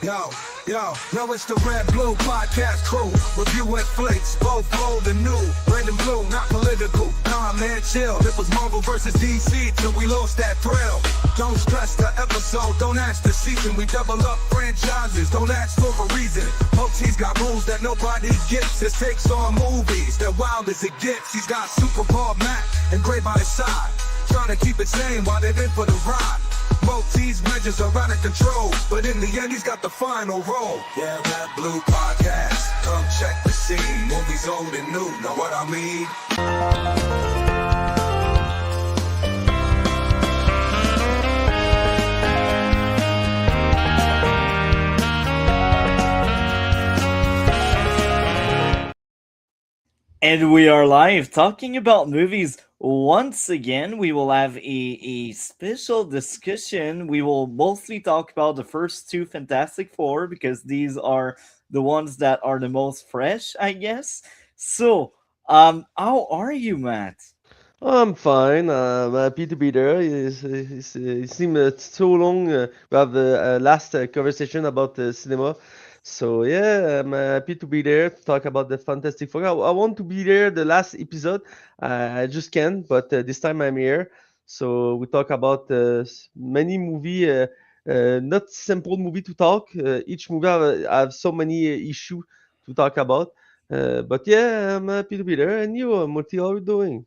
Yo, now it's the Red Blue Podcast crew. Reviewing flicks, both old and new. Red and blue, not political. Nah, man, chill. It was Marvel versus DC till we lost that thrill. Don't stress the episode, don't ask the season. We double up franchises, don't ask for a reason. He's got rules that nobody gets. His takes on movies, they're wild as it gets. He's got Super Bowl Mac and Gray by his side. Trying to keep it sane while they're in for the ride. Multi's measures are out of control, but in the end he's got the final role. Yeah, Red Blue Podcast, come check the scene. Movies old and new, know what I mean? And we are live talking about movies. Once again, we will have a special discussion. We will mostly talk about the first two Fantastic Four because these are the ones that are the most fresh, I guess. So, how are you, Matt? I'm fine. I'm happy to be there. It seemed so long. We have the last conversation about cinema. So yeah, I'm happy to be there to talk about the Fantastic Four. I want to be there the last episode. I just can't, but this time I'm here. So we talk about many movie, not simple movie to talk. Each movie have so many issue to talk about. But yeah, I'm happy to be there. And you, Murti, how are you doing?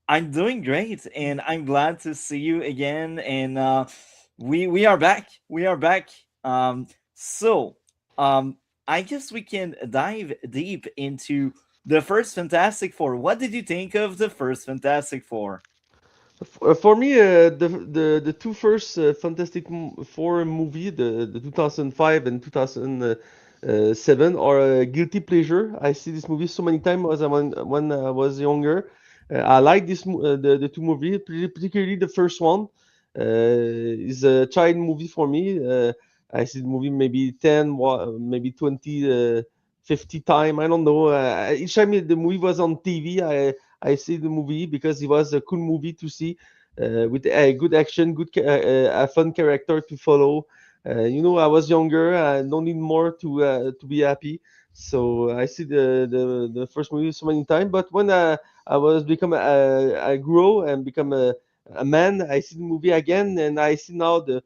I'm doing great, and I'm glad to see you again. And we are back. We are back. So um, I guess we can dive deep into the first Fantastic Four. What did you think of the first Fantastic Four? For me, the two first Four movie, the 2005 and 2007, are a guilty pleasure. I see this movie so many times as when I was younger. I like the two movies, particularly the first one. Is a child movie for me. I see the movie maybe 10, maybe 20, 50 time. I don't know. Each time the movie was on TV, I see the movie because it was a cool movie to see with good action, a fun character to follow. I was younger. I don't need more to be happy. So I see the first movie so many times. But when I grow and become a man, I see the movie again, and I see now the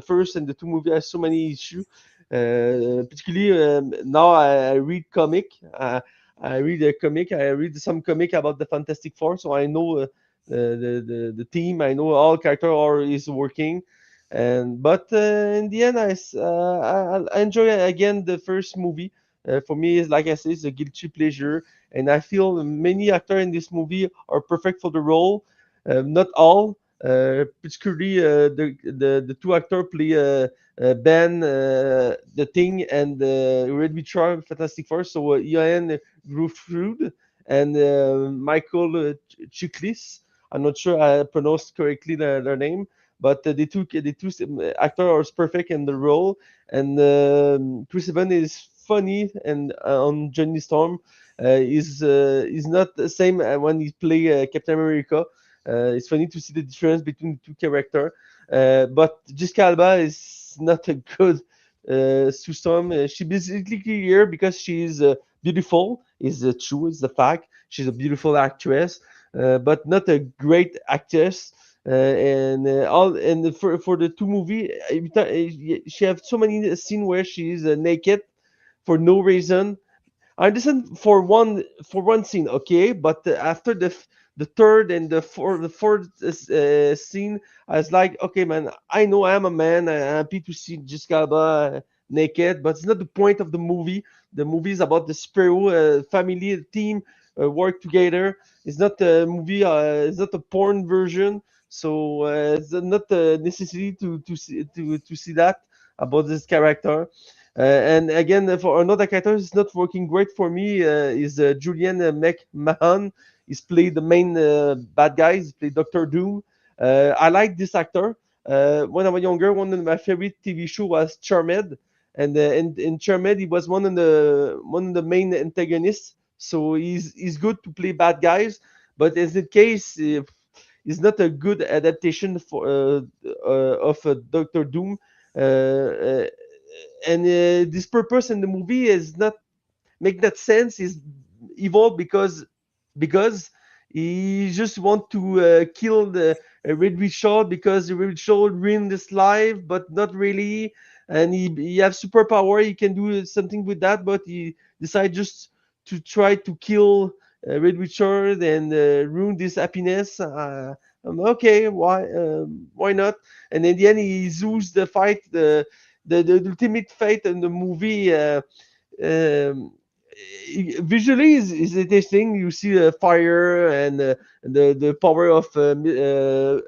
first and the two movie has so many issues. Particularly now I read comic. I read a comic. I read some comic about the Fantastic Four, so I know the team. I know all character are is working, and but in the end, I enjoy again the first movie. For me, is like I said, it's a guilty pleasure, and I feel many actors in this movie are perfect for the role. Not all, particularly the two actors play Ben, the Thing, and Red Witcher, Fantastic Four. So Ian Gruffudd and Michael Chiklis. I'm not sure I pronounced correctly their name, but the two actors are perfect in the role. And Chris Evans is funny, and on Johnny Storm is not the same when he play Captain America. It's funny to see the difference between the two characters. But Jessica Alba is not a good Sue Storm. She basically here because she is beautiful. Is true. It's the fact. She's a beautiful actress, but not a great actress. For the two movie, she have so many scenes where she is naked for no reason. I understand for one scene, okay, but after the third and the fourth scene, I was like, okay, man, I know I'm a man. I'm happy to see Jessica Alba naked, but it's not the point of the movie. The movie is about the superhero family team work together. It's not a movie. It's not a porn version, so it's not necessary to see that about this character. And again, for another character, it's not working great for me. Is Julian McMahon? He's played the main bad guy. He's played Doctor Doom. I like this actor. When I was younger, one of my favorite TV show was Charmed, and in Charmed, he was one of the main antagonists. So he's good to play bad guys, but as the case, it's not a good adaptation of Doctor Doom. this purpose in the movie is not make that sense. Is evil because he just want to kill the Red Richard because the Red Richard ruined his life, but not really. And he have superpower. He can do something with that, but he decide just to try to kill Red Richard and ruin this happiness. Okay, why not? And in the end, he lose the fight, the ultimate fight in the movie. Um, Visually is interesting. You see the fire and the power of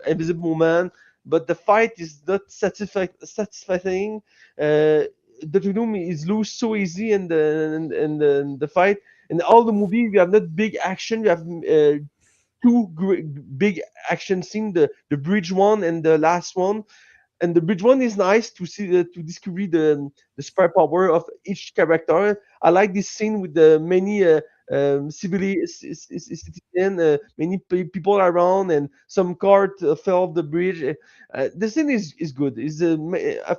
Invisible Man, but the fight is not satisfying. The Doom is lose so easy in the fight. In all the movie, you have not big action. You have two big action scene, the bridge one and the last one. And the bridge one is nice to see to discover the spare power of each character. I like this scene with the many citizen, many people around, and some cart fell off the bridge. The scene is good. Is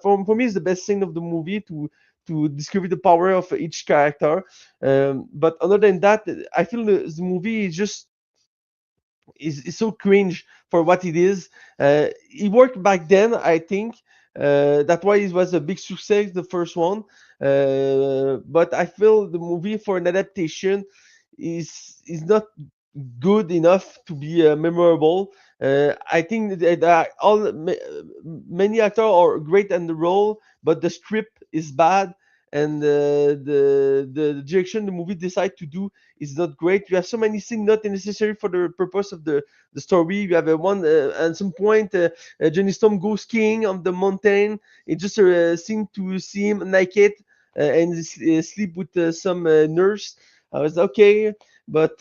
for me is the best scene of the movie to discover the power of each character. But other than that, I feel the movie is so cringe for what it is. It worked back then, I think. That's why it was a big success, the first one. But I feel the movie for an adaptation is not good enough to be memorable. I think that many actors are great in the role, but the script is bad, and the direction the movie decide to do is not great. You have so many things not necessary for the purpose of the story. You have a one at some point Johnny Storm goes skiing on the mountain. It just seemed to see him naked and sleep with some nurse. I was okay, but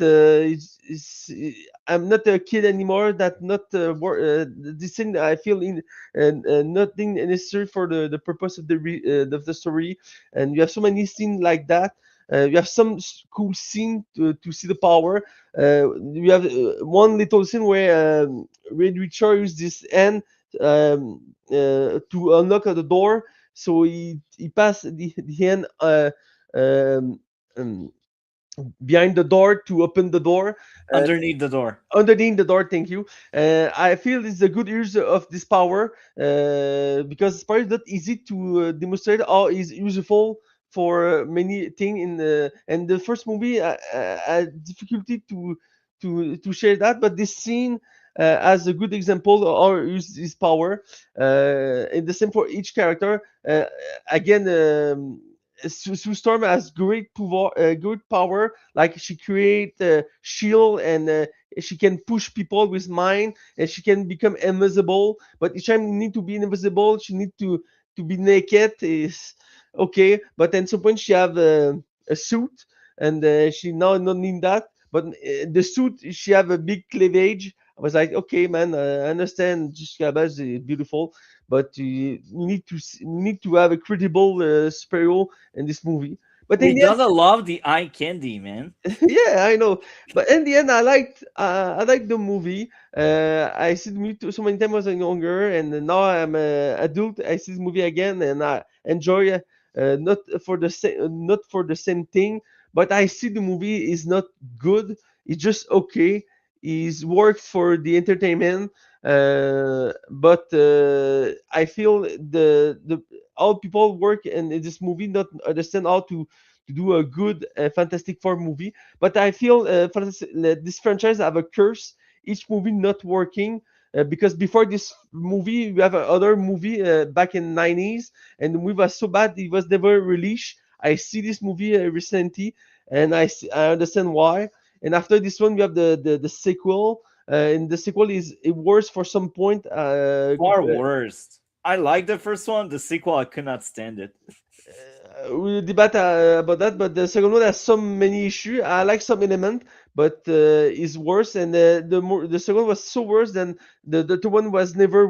I'm not a kid anymore. That not this thing I feel in and nothing necessary for the purpose of the story. And you have so many scenes like that. You have some cool scene to see the power. You have one little scene where Red Richard uses this hand to unlock the door. So he passed the hand um, um, behind the door to open the door. Uh, Underneath the door. Underneath the door, thank you. I feel it's a good use of this power because it's probably not easy to demonstrate how it's useful for many things in and the first movie had difficulty to share that, but this scene as a good example of how use this power. And the same for each character. Again, Sue Storm has good power. Like she create shield and she can push people with mind, and she can become invisible. But each time you need to be invisible, she need to be naked. Is okay, but at some point she have a suit, and she now not need that. But the suit she have a big cleavage. I was like, okay, man, I understand. Jessica Alba is beautiful, but you need to have a credible superhero in this movie. But in We the end, gotta love the eye candy, man. yeah, I know. But in the end, I liked the movie. I see the movie so many times when I was younger, and now I'm an adult. I see the movie again, and I enjoy. Not for the same thing, but I see the movie is not good. It's just okay. It's worked for the entertainment, but I feel the all people work in this movie not understand how to do a good Fantastic Four movie. But I feel this franchise have a curse. Each movie not working because before this movie we have another movie back in '90s, and the movie was so bad it was never released. I see this movie recently, and I understand why. And after this one, we have the sequel. And the sequel is worse for some point. Far worst. I like the first one. The sequel, I could not stand it. We'll debate about that, but the second one has so many issues. I like some element, but is worse. And the second was so worse than the third one was never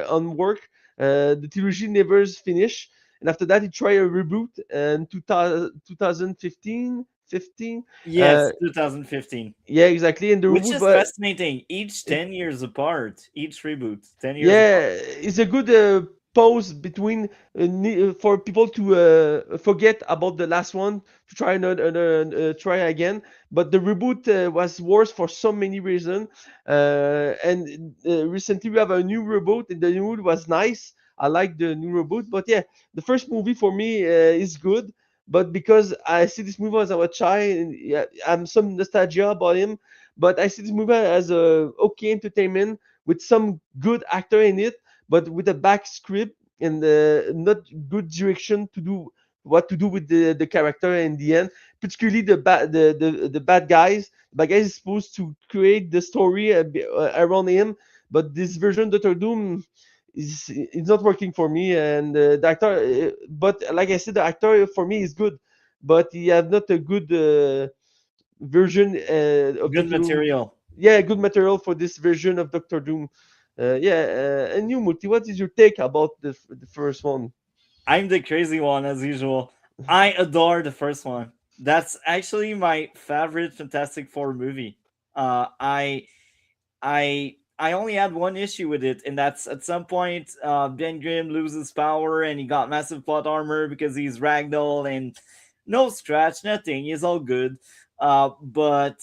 on work. The trilogy never finished, and after that, he tried a reboot in 2015. 15. Yes, 2015. Yeah, exactly. And the Which reboot, is fascinating. Each 10 years apart. Each reboot, 10 years apart. yeah, it's a good pause between for people to forget about the last one to try another try again. But the reboot was worse for so many reasons. And recently we have a new reboot, and the new reboot was nice. I like the new reboot, but yeah, the first movie for me is good. But because I see this movie as I was child, and yeah, I'm some nostalgia about him. But I see this movie as a okay entertainment with some good actor in it, but with a back script and not good direction to do what to do with the character in the end. Particularly the bad guys. The bad guys is supposed to create the story around him, but this version Doctor Doom is not working for me. And the actor, but like I said, the actor for me is good, but he have not a good version of Good Doctor Doom. material. Yeah, good material for this version of Doctor Doom. Yeah, and you, Multi, what is your take about the first one? I'm the crazy one as usual. I adore the first one. That's actually my favorite Fantastic Four movie. I only had one issue with it, and that's at some point Ben Grimm loses power and he got massive plot armor because he's ragdoll and no scratch, nothing. He's all good. But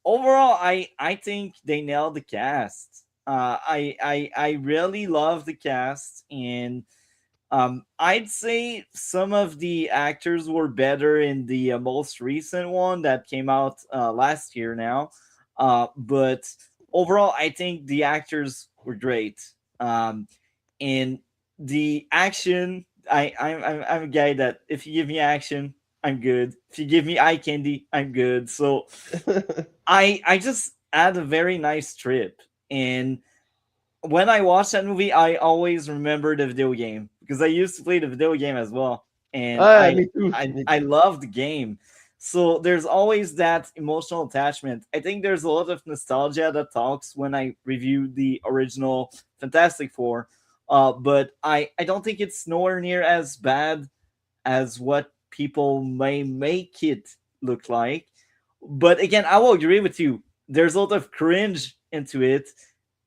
overall, I think they nailed the cast. I really love the cast, and I'd say some of the actors were better in the most recent one that came out last year now. But overall, I think the actors were great. And the action, I'm a guy that if you give me action, I'm good. If you give me eye candy, I'm good. So I just had a very nice trip. And when I watch that movie, I always remember the video game because I used to play the video game as well, and Ah, I me too. I Me I too. love the game. So there's always that emotional attachment. I think there's a lot of nostalgia that talks when I review the original Fantastic Four, but I don't think it's nowhere near as bad as what people may make it look like. But again, I will agree with you. There's a lot of cringe into it,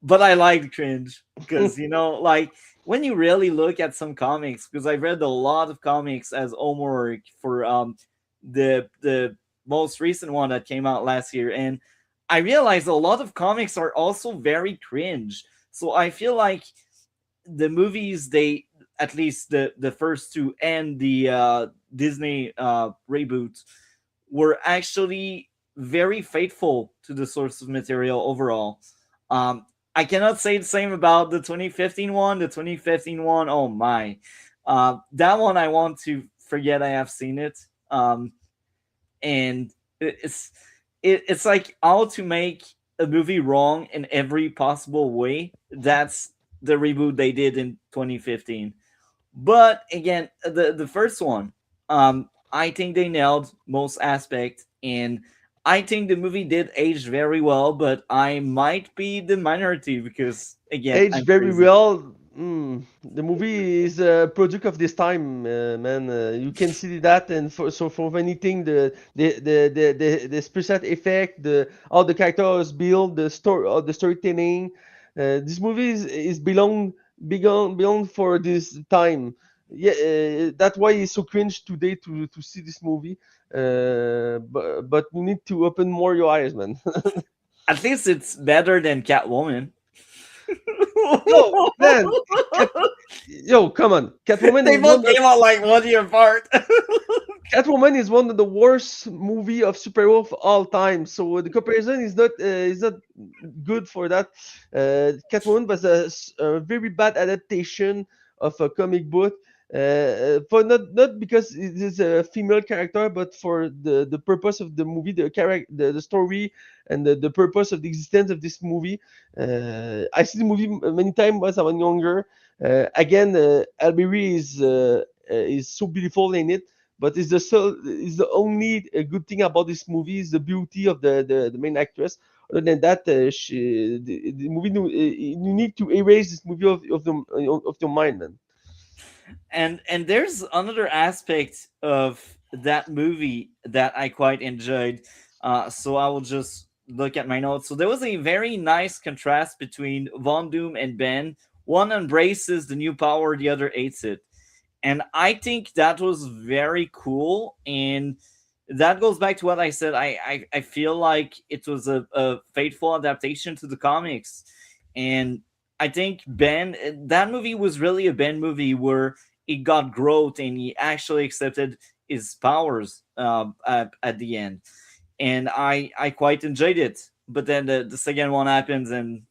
but I like cringe because like when you really look at some comics, because I've read a lot of comics as homework for the most recent one that came out last year, and I realized a lot of comics are also very cringe. So I feel like the movies they at least the first two and the Disney reboot were actually very faithful to the source of material overall. I cannot say the same about the 2015 one. The 2015 one, oh my, that one I want to forget I have seen it. And it's it's like how to make a movie wrong in every possible way. That's the reboot they did in 2015. But again, the first one, I think they nailed most aspect, and I think the movie did age very well. But I might be the minority because again, Aged I'm very crazy. well. The movie is a product of this time, man. You can see that, and for anything, the special effect, the how the characters build, the story, the storytelling. This movie is belong for this time. Yeah, that's why it's so cringe today to see this movie. But you need to open more your eyes, man. At least it's better than Catwoman. Yo, man, Cat, yo, come on. They both came out like 1 year apart. Catwoman is one of the worst movie of superhero of all time. So the comparison is not good for that. Catwoman was a very bad adaptation of a comic book. For not because it is a female character, but for the purpose of the movie, the character, the story, and the purpose of the existence of this movie. I see the movie many times when I was younger. Again, Alberi is so beautiful in it, but is the only good thing about this movie is the beauty of the main actress. Other than that, the movie you need to erase this movie of your mind, man. And there's another aspect of that movie that I quite enjoyed. So I will just look at my notes. So there was a very nice contrast between Von Doom and Ben one embraces the new power, the other hates it. And I think that was very cool. And that goes back to what I said. I feel like it was a faithful adaptation to the comics. And I think Ben, that movie was really a Ben movie where he got growth and he actually accepted his powers at the end. And I quite enjoyed it. But then the second one happens and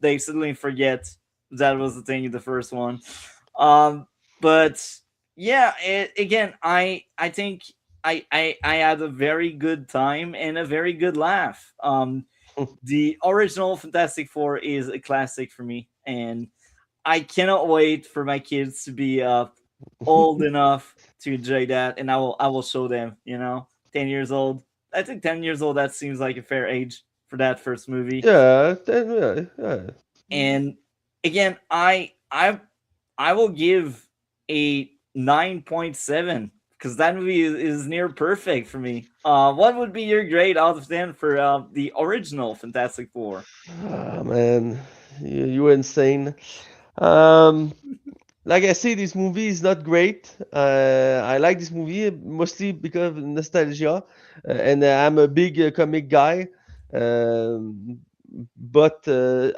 they suddenly forget that was the thing in the first one. Um, but yeah, again, I think I had a very good time and a very good laugh. The original Fantastic Four is a classic for me, and I cannot wait for my kids to be old enough to enjoy that, and I will show them. 10 years old. I think 10 years old. That seems like a fair age for that first movie. Yeah, then, yeah, yeah. And again, I will give a 9.7 because that movie is near perfect for me. What would be your grade out of 10 for the original Fantastic Four? Ah, man, you're insane. Um, like I say, this movie is not great. I like this movie mostly because of nostalgia, and I'm a big comic guy. Um, but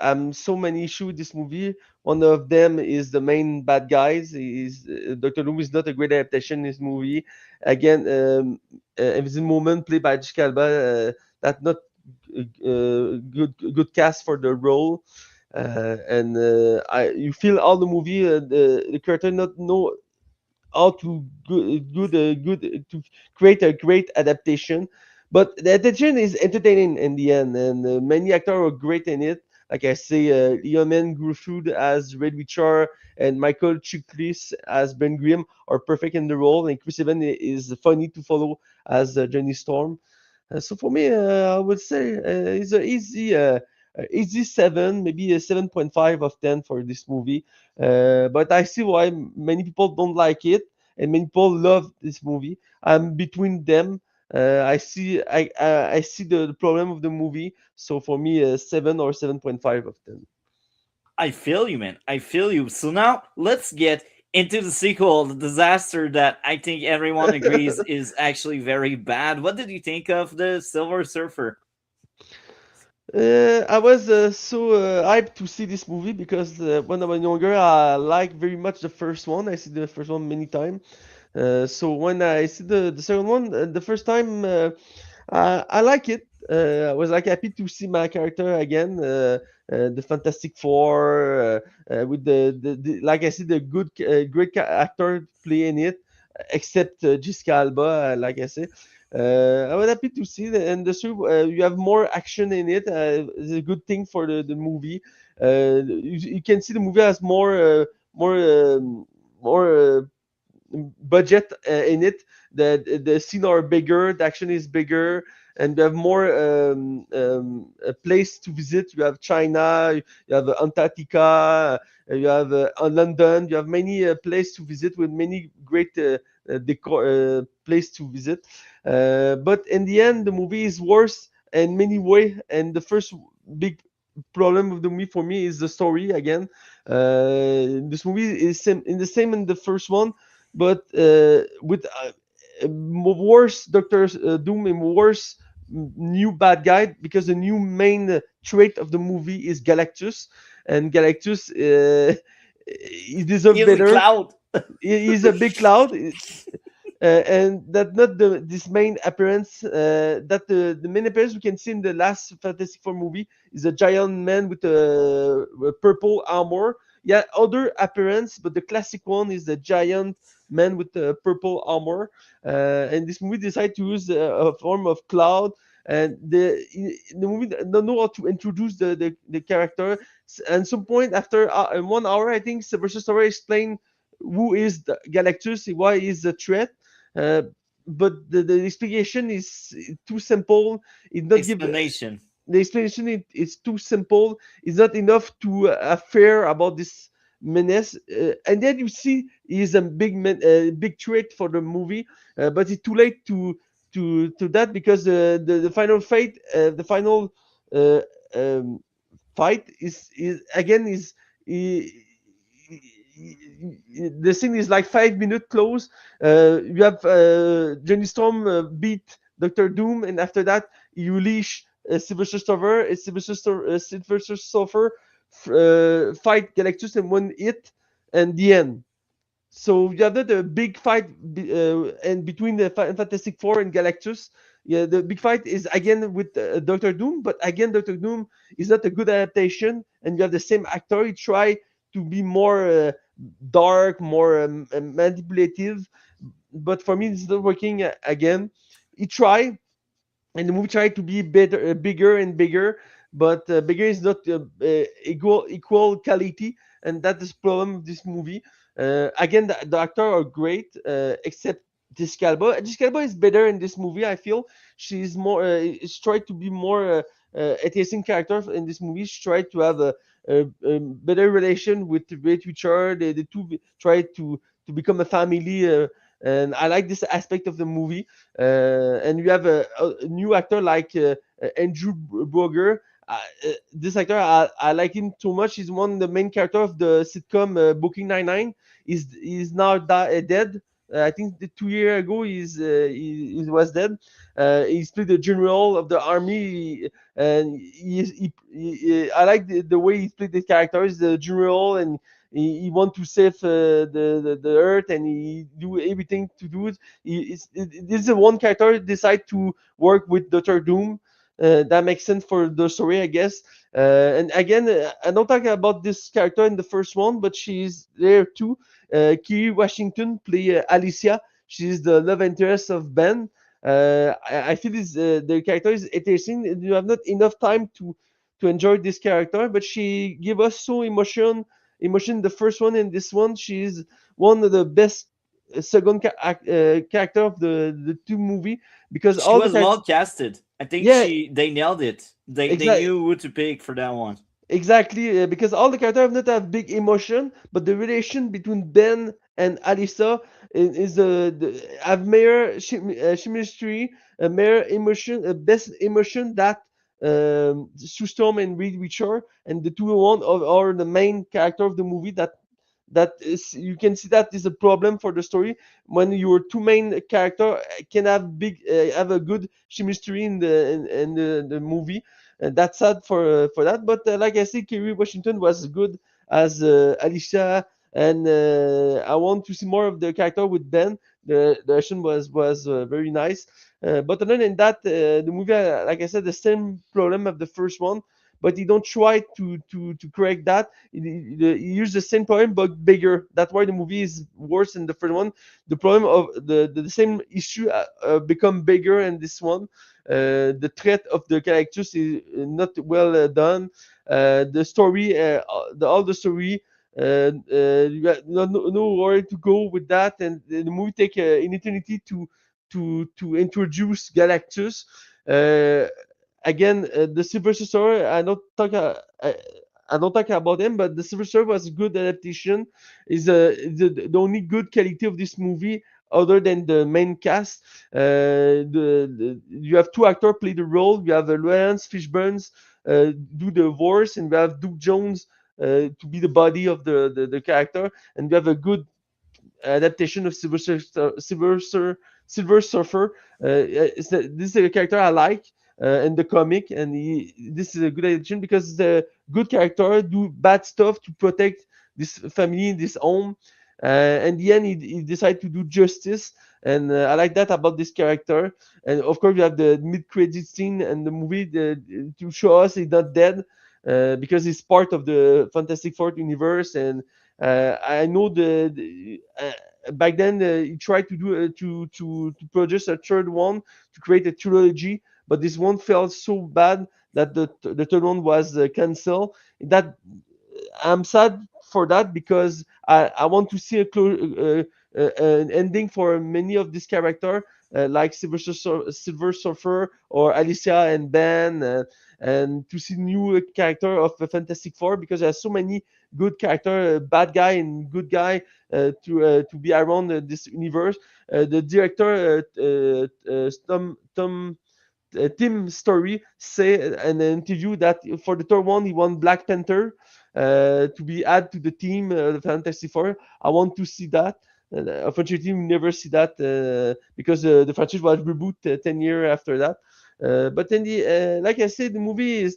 I'm so many issues with this movie. One of them is the main bad guys. Is Dr. Doom is not a great adaptation in this movie. Again, Invisible Woman played by Jessica Alba. That not good cast for the role. And you feel all the movie the character not know how to good to create a great adaptation, but the adaptation is entertaining in the end, and many actors are great in it. Like I say, Leoman Gruffudd as Red Witcher and Michael Chiklis as Ben Grimm are perfect in the role, and Chris Evans is funny to follow as Johnny Storm. So for me, I would say it's a easy 7, maybe a 7.5 of 10 for this movie. But I see why many people don't like it and many people love this movie. I'm between them. I see the problem of the movie. So for me, 7 or 7.5 of 10. I feel you, man. I feel you. So now let's get into the sequel, the disaster that I think everyone agrees is actually very bad. What did you think of the Silver Surfer? I was so hyped to see this movie because when I was younger, I liked very much the first one. I see the first one many times. So when I see the second one, the first time, I like it. I was like happy to see my character again, the Fantastic Four, with the like I said, the great actor playing it, except Jessica Alba, like I say. I was happy to see that, and you have more action in it. It's a good thing for the movie. You can see the movie has more more budget in it. The scene are bigger, the action is bigger, and they have more a place to visit. You have China, you have Antarctica, you have London. You have many places to visit with many great decor place to visit. But in the end, the movie is worse in many way. And the first big problem of the movie for me is the story again. This movie is in the same in the first one, but with worse Doctor Doom and worse new bad guy, because the new main trait of the movie is Galactus, and Galactus he deserves He's a better. cloud. He's a big cloud. And that not this main appearance that the main appearance we can see in the last Fantastic Four movie is a giant man with a purple armor. Yeah, other appearance, but the classic one is the giant man with the purple armor. And this movie decided to use a form of cloud, and the movie don't know how to introduce the character. And some point after 1 hour, I think Sylvester Stallone explained who is the Galactus, why is the threat. uh, but the explanation is too simple. It not give Explanation. the explanation is too simple. It's not enough to affair about this menace. And then you see he's a big threat for the movie, but it's too late to that, because the final fate, the final uh, um, fight is again is the scene is like 5 minutes close. You have Johnny Storm beat Doctor Doom, and after that you leash Sylvester Surfer fight Galactus in one hit, and the end. So you have that a big fight and between the Fantastic Four and Galactus. Yeah, the big fight is again with Doctor Doom, but again Doctor Doom is not a good adaptation, and you have the same actor. He try to be more dark, more manipulative, but for me it's not working again. He try, and the movie tried to be better, bigger and bigger, but bigger is not equal quality, and that's the problem of this movie. Again, the actors are great, except Jessica Alba. Jessica Alba is better in this movie. I feel she's more. She's tried to be more interesting character in this movie. She tried to have a better relation with Richard. The two try to become a family. And I like this aspect of the movie. And you have a new actor like Andrew Boger. This actor, I like him too much. He's one of the main character of the sitcom Booking 99. He's now dead. I think 2 years ago he was dead. He's played the general of the army, and I like the way he played the character. He's the general, and he want to save the earth, and he do everything to do it. This is the one character decide to work with Doctor Doom. That makes sense for the story, I guess. And again, I don't talk about this character in the first one, but she's there too. Kerry Washington play Alicia. She's the love interest of Ben. I feel the character is interesting. You have not enough time to enjoy this character, but she give us so emotion. The first one and this one, she's one of the best second character of the two movie, because She all the was characters. well casted. I think Yeah, they nailed it. They exactly. knew who to pick for that one. Exactly, because all the characters have not have big emotion, but the relation between Ben and Alisa is the have mere chemistry, a mere emotion, a best emotion that Sue Storm and Reed Richard, and the two one are the main character of the movie. That is, you can see that is a problem for the story when your two main character can have a good chemistry in the movie. And that's sad for that. But like I said, Kerry Washington was good as Alicia, and I want to see more of the character with Ben. The action was very nice. But other than that, the movie, like I said, the same problem of the first one, but he don't try to correct that. He used the same problem but bigger. That's why the movie is worse than the first one. The problem of the same issue become bigger in this one. The threat of the characters is not well done. The story, all the story, you got no where to go with that, and the movie take an eternity to introduce Galactus. Uh, Again, the Silver Surfer, I don't talk about him, but the Silver Surfer was a good adaptation. Is the only good quality of this movie, other than the main cast. You have two actors play the role. You have Lawrence Fishburne do the voice, and you have Duke Jones to be the body of the character, and you have a good adaptation of Silver Surfer. This is a character I like in the comic, and this is a good adaptation because the good character do bad stuff to protect this family, this home. In the end, he decided to do justice, and I like that about this character. And of course, we have the mid-credit scene and the movie to show us he's not dead. Because he's part of the Fantastic Four universe, and I know back then he tried to do to produce a third one to create a trilogy, but this one felt so bad that the third one was cancelled. That I'm sad for that because I want to see an ending for many of these characters like Silver Surfer or Alicia and Ben, and to see new character of the Fantastic Four because there's so many good character, bad guy and good guy to be around this universe. The director Tim Story say in an interview that for the third one he want Black Panther. to be add to the team, the Fantastic Four. I want to see that. Unfortunately, we never see that because the franchise was reboot 10 years after that. But then like I said, the movie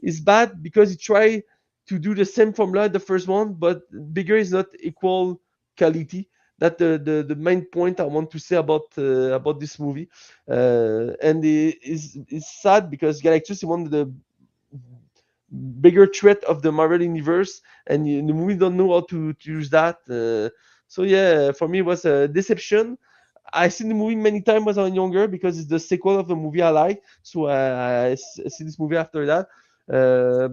is bad because it try to do the same formula the first one, but bigger is not equal quality. That the main point I want to say about this movie, and is sad because Galactus is one of the bigger threat of the Marvel universe, and the movie don't know how to use that. So yeah, for me it was a deception. I seen the movie many times when I was younger because it's the sequel of a movie I like. So I see this movie after that.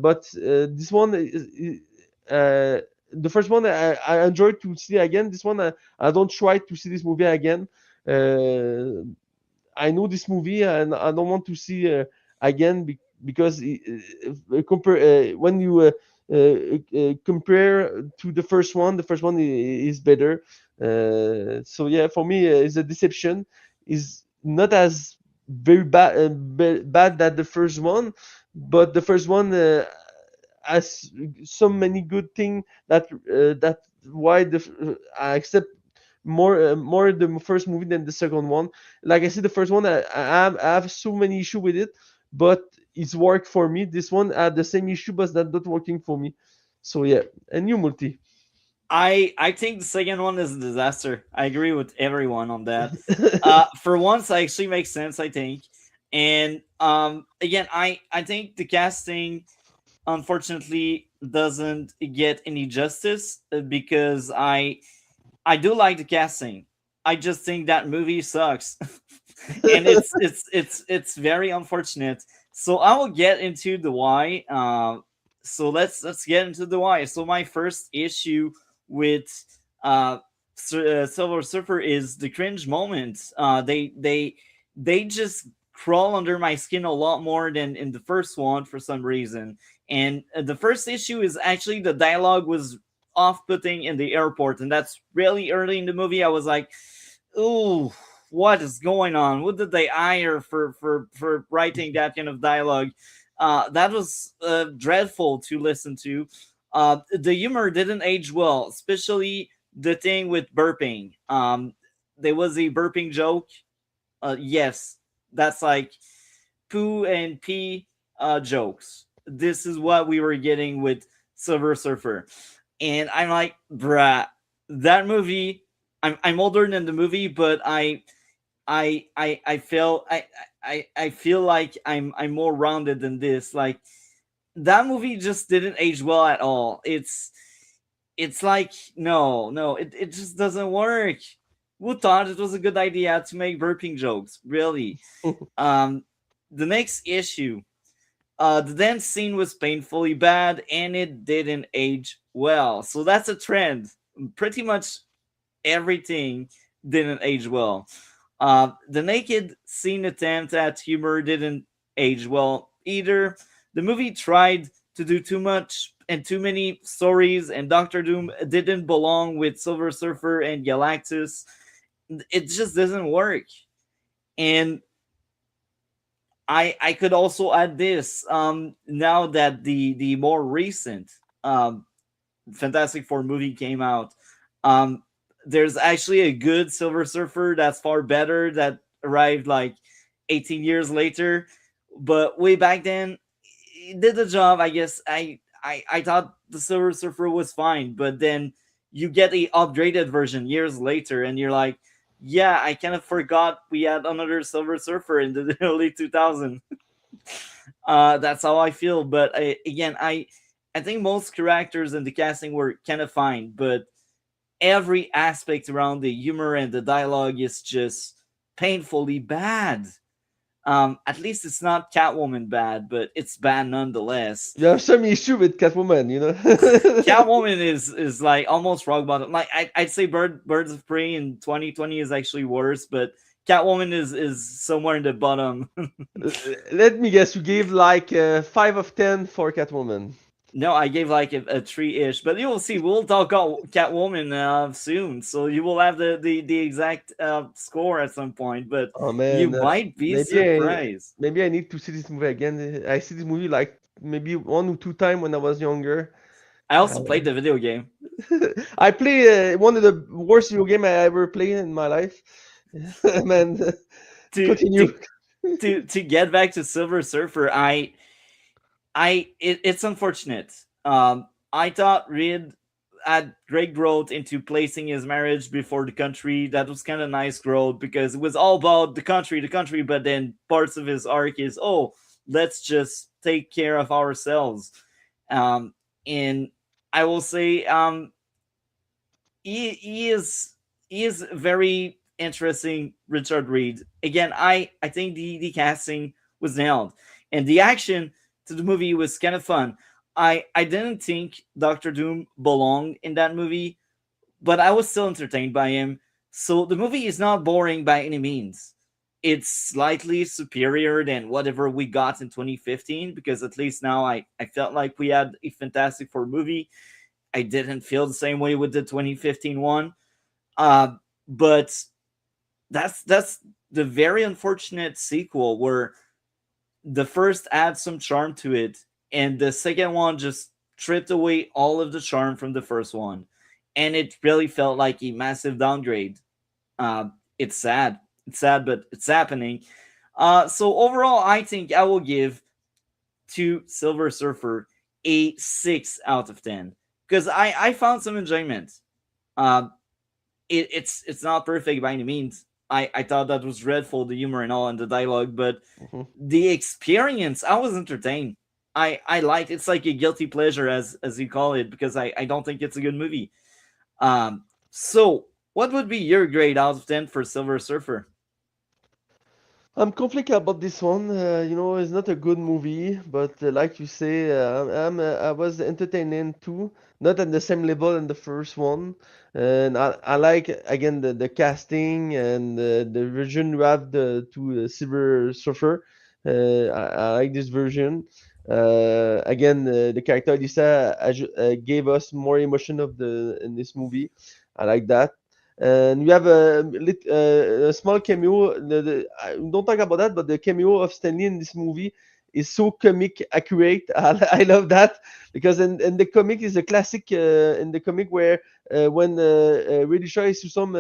But this one, the first one I enjoyed to see again. This one I don't try to see this movie again. Uh, I know this movie and I don't want to see again because compare when you compare to the first one is better. So yeah, for me, it's a deception. Is not as very bad that the first one, but the first one has so many good things that why I accept more the first movie than the second one. Like I said, the first one I have so many issue with it, but it's worked for me. This one had the same issue, but that's not working for me. So yeah, a new multi. I think the second one is a disaster. I agree with everyone on that. For once, it actually makes sense. I think, and again, I think the casting unfortunately doesn't get any justice because I do like the casting. I just think that movie sucks, and it's very unfortunate. So I will get into the why. So let's get into the why. So my first issue with uh, Silver Surfer is the cringe moments. They just crawl under my skin a lot more than in the first one for some reason. And the first issue is actually the dialogue was off-putting in the airport, and that's really early in the movie. I was like, "Ooh, what is going on? What did they hire for writing that kind of dialogue?" That was dreadful to listen to. The humor didn't age well, especially the thing with burping. There was a burping joke. Yes, that's like poo and pee jokes. This is what we were getting with Silver Surfer, and I'm like, bruh, that movie. I'm older than the movie, but I feel I feel like I'm more rounded than this. Like that movie just didn't age well at all. It's like no, it just doesn't work. Who thought it was a good idea to make burping jokes? Really? Um, the next issue, the dance scene was painfully bad and it didn't age well. So that's a trend. Pretty much everything didn't age well. The naked scene attempt at humor didn't age well either. The movie tried to do too much and too many stories, and Doctor Doom didn't belong with Silver Surfer and Galactus. It just doesn't work. And I could also add this. Now that the more recent Fantastic Four movie came out, um, there's actually a good Silver Surfer that's far better that arrived like 18 years later. But way back then, he did the job. I guess I thought the Silver Surfer was fine, but then you get the upgraded version years later, and you're like, yeah, I kind of forgot we had another Silver Surfer in the early 2000s. That's how I feel. But again, I think most characters in the casting were kind of fine, but every aspect around the humor and the dialogue is just painfully bad. At least it's not Catwoman bad, but it's bad nonetheless. You have some issue with Catwoman, you know. Catwoman is like almost rock bottom. Like I'd say Birds of Prey in 2020 is actually worse, but Catwoman is somewhere in the bottom. Let me guess, you gave like 5 of 10 for Catwoman. No, I gave like a 3-ish, but you will see. We'll talk about Catwoman soon, so you will have the exact score at some point. But Oh you man, might be surprised. maybe I need to see this movie again. I see this movie like maybe 1 or 2 times when I was younger. I also Uh, played the video game. I play one of the worst video game I ever played in my life. Man, To continue. to to get back to Silver Surfer, it's unfortunate. I thought Reed had great growth into placing his marriage before the country. That was kind of nice growth because it was all about the country. But then parts of his arc is, oh, let's just take care of ourselves. Um, and I will say, he is very interesting. Richard Reed again. I think the casting was nailed, and the action to the movie was kind of fun. I didn't think Doctor Doom belonged in that movie, but I was still entertained by him. So the movie is not boring by any means. It's slightly superior than whatever we got in 2015 because at least now I felt like we had a Fantastic Four movie. I didn't feel the same way with the 2015 one. Uh, but that's the very unfortunate sequel where the first adds some charm to it, and the second one just stripped away all of the charm from the first one, and it really felt like a massive downgrade. It's sad. It's sad, but it's happening. So overall, I think I will give to Silver Surfer a 6 out of 10 because I found some enjoyment. Uh, it's not perfect by any means. I thought that was dreadful, the humor and all, and the dialogue, but Mhm. the experience, I was entertained. I liked it's like a guilty pleasure as you call it because I don't think it's a good movie. So what would be your grade out of 10 for Silver Surfer? I'm conflicted about this one. It's not a good movie, but like you say, I was entertaining too. Not at the same level in the first one, and I like again the casting and the version you have the to Silver Surfer. I like this version. Again, the character Lisa gave us more emotion of the in this movie. I like that. And we have a small cameo. I don't talk about that, but the cameo of Stanley in this movie is so comic accurate. I love that because in the comic is a classic in the comic where when Reddy Shaw is to some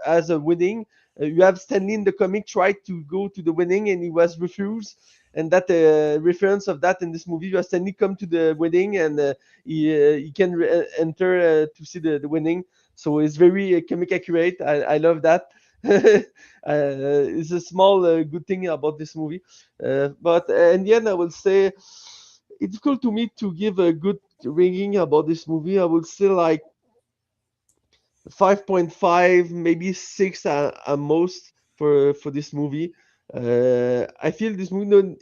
as a wedding, you have Stanley in the comic try to go to the wedding and he was refused. And that reference of that in this movie, you have Stanley come to the wedding and he can enter to see the wedding, so it's very comic accurate. I love that. It's a small good thing about this movie, but in the end, I will say it's difficult to me to give a good rating about this movie. I would say like 5.5, maybe 6 at most for this movie. I feel this movie don't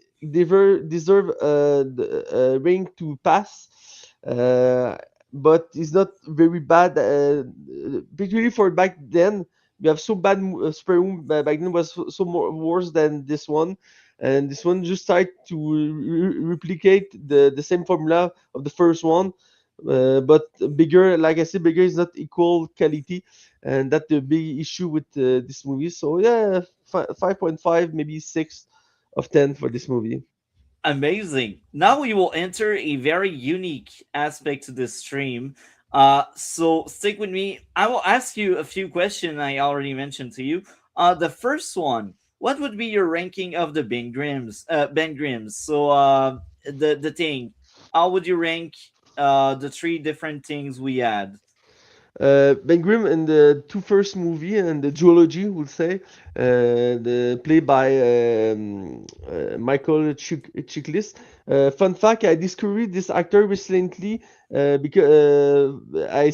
deserve the ring to pass, uh, but it's not very bad. Particularly for back then, we have so bad back then was so more worse than this one. And this one just tried to replicate the same formula of the first one, but bigger, like I said, bigger is not equal quality, and that's the big issue with this movie. So yeah, 5.5, maybe 6 of 10 for this movie. Amazing. Now we will enter a very unique aspect to this stream. So stick with me. I will ask you a few questions I already mentioned to you. The first one, what would be your ranking of the Ben Grimm's? Ben Grimm's. So the thing, how would you rank the three different things we had? Ben Grimm in the two first movie and the duology, we'll say, the play by Michael Chiklis. Fun fact: I discovered this actor recently because I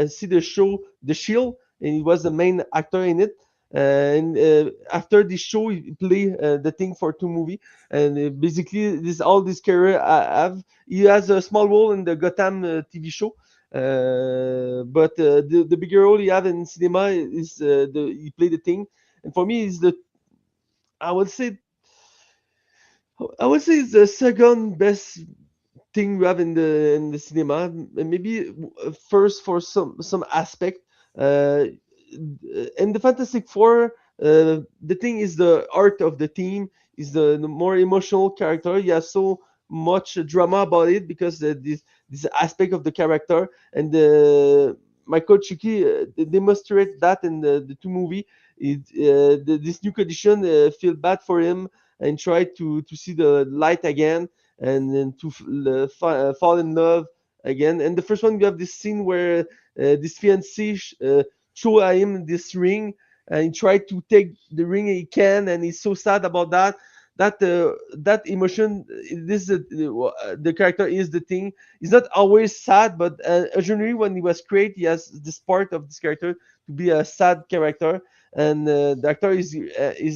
see the show The Shield, and he was the main actor in it. And after this show, he play the thing for two movie, and basically this all this career I have. He has a small role in the Gotham TV show, but the bigger role he have in cinema is the he played the thing, and for me is the I would say it's the second best thing we have in the cinema. Maybe first for some aspect. Uh, in the Fantastic Four, the thing is the art of the team is the more emotional character. He has so much drama about it because this aspect of the character. And Michael Chucky demonstrate that in the two movie. This new condition feel bad for him and try to see the light again, and then to fall in love again. And the first one, you have this scene where this fiancé throw at him this ring, and he tried to take the ring he can, and he's so sad about that. That emotion, this the character is the thing. He's not always sad, but originally when he was created, he has this part of this character to be a sad character, and the actor is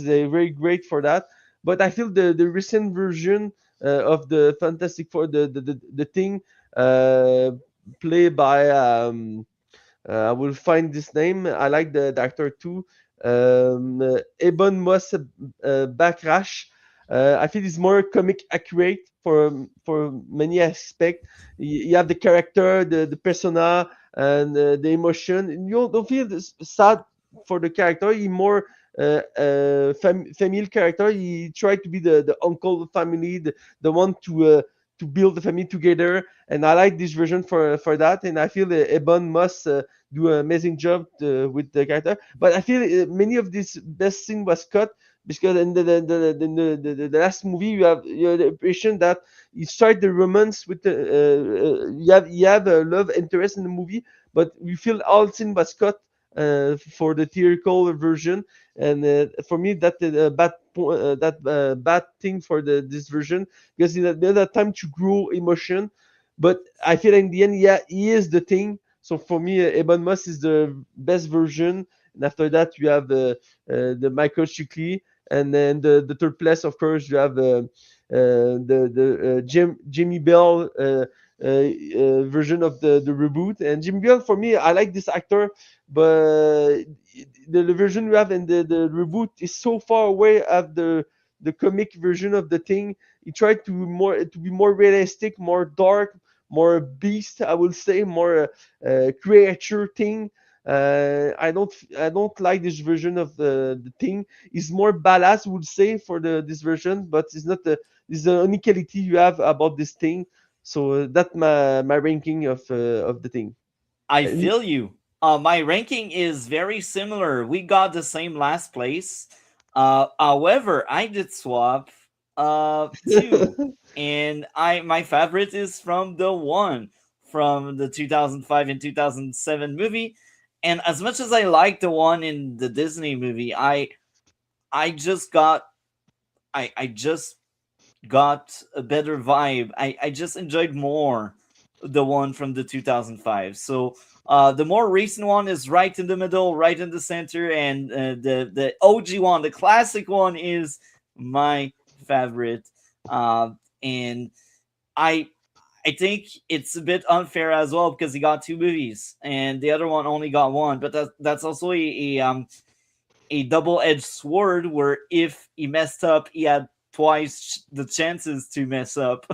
very great for that. But I feel the recent version of the Fantastic Four, the thing, uh, played by I will find this name. I like the actor too. Eben Moss Backrash. I feel it's more comic accurate for many aspects. You have the character, the persona, and the emotion. And you don't feel sad for the character. He more family character. He tried to be the uncle of the family, the one to build the family together. And I like this version for that. And I feel Eben Moss do an amazing job with the character. But I feel many of this best scene was cut because in the last movie you have the impression that you start the romance with the you have a love interest in the movie, but we feel all scene was cut for the theatrical version. And for me that bad thing for this version, because they had time to grow emotion. But I feel in the end, yeah, he is the thing. So for me, Ebon Moss is the best version. And after that, you have the Michael Chikli, and then the third place, of course, you have the Jimmy Bell version of the reboot. And Jimmy Bell, for me, I like this actor, but the version you have in the reboot is so far away of the comic version of the thing. He tried to be more realistic, more dark, more beast, I will say, more creature thing. I don't like this version of the thing. It's more ballast, would say, for this version, but it's not the this is the only quality you have about this thing. So that's my ranking of the thing. I And feel you. My ranking is very similar. We got the same last place. However, I did swap two, and I my favorite is from the one from the 2005 and 2007 movie. And as much as I like the one in the Disney movie, I just got I just got a better vibe. I just enjoyed more the one from the 2005. So the more recent one is right in the middle, right in the center, and the OG one, the classic one, is my favorite. And I I think it's a bit unfair as well because he got two movies and the other one only got one. But that's also a double-edged sword where if he messed up, he had twice the chances to mess up.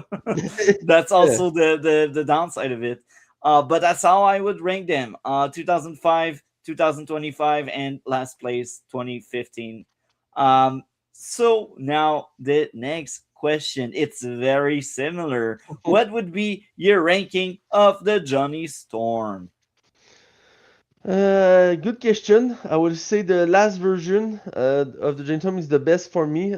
That's yeah. also the downside of it. But that's how I would rank them. 2005, 2025, and last place 2015. So now the next question. It's very similar. What would be your ranking of the Johnny Storm? Good question. I would say the last version of the Gentleman is the best for me,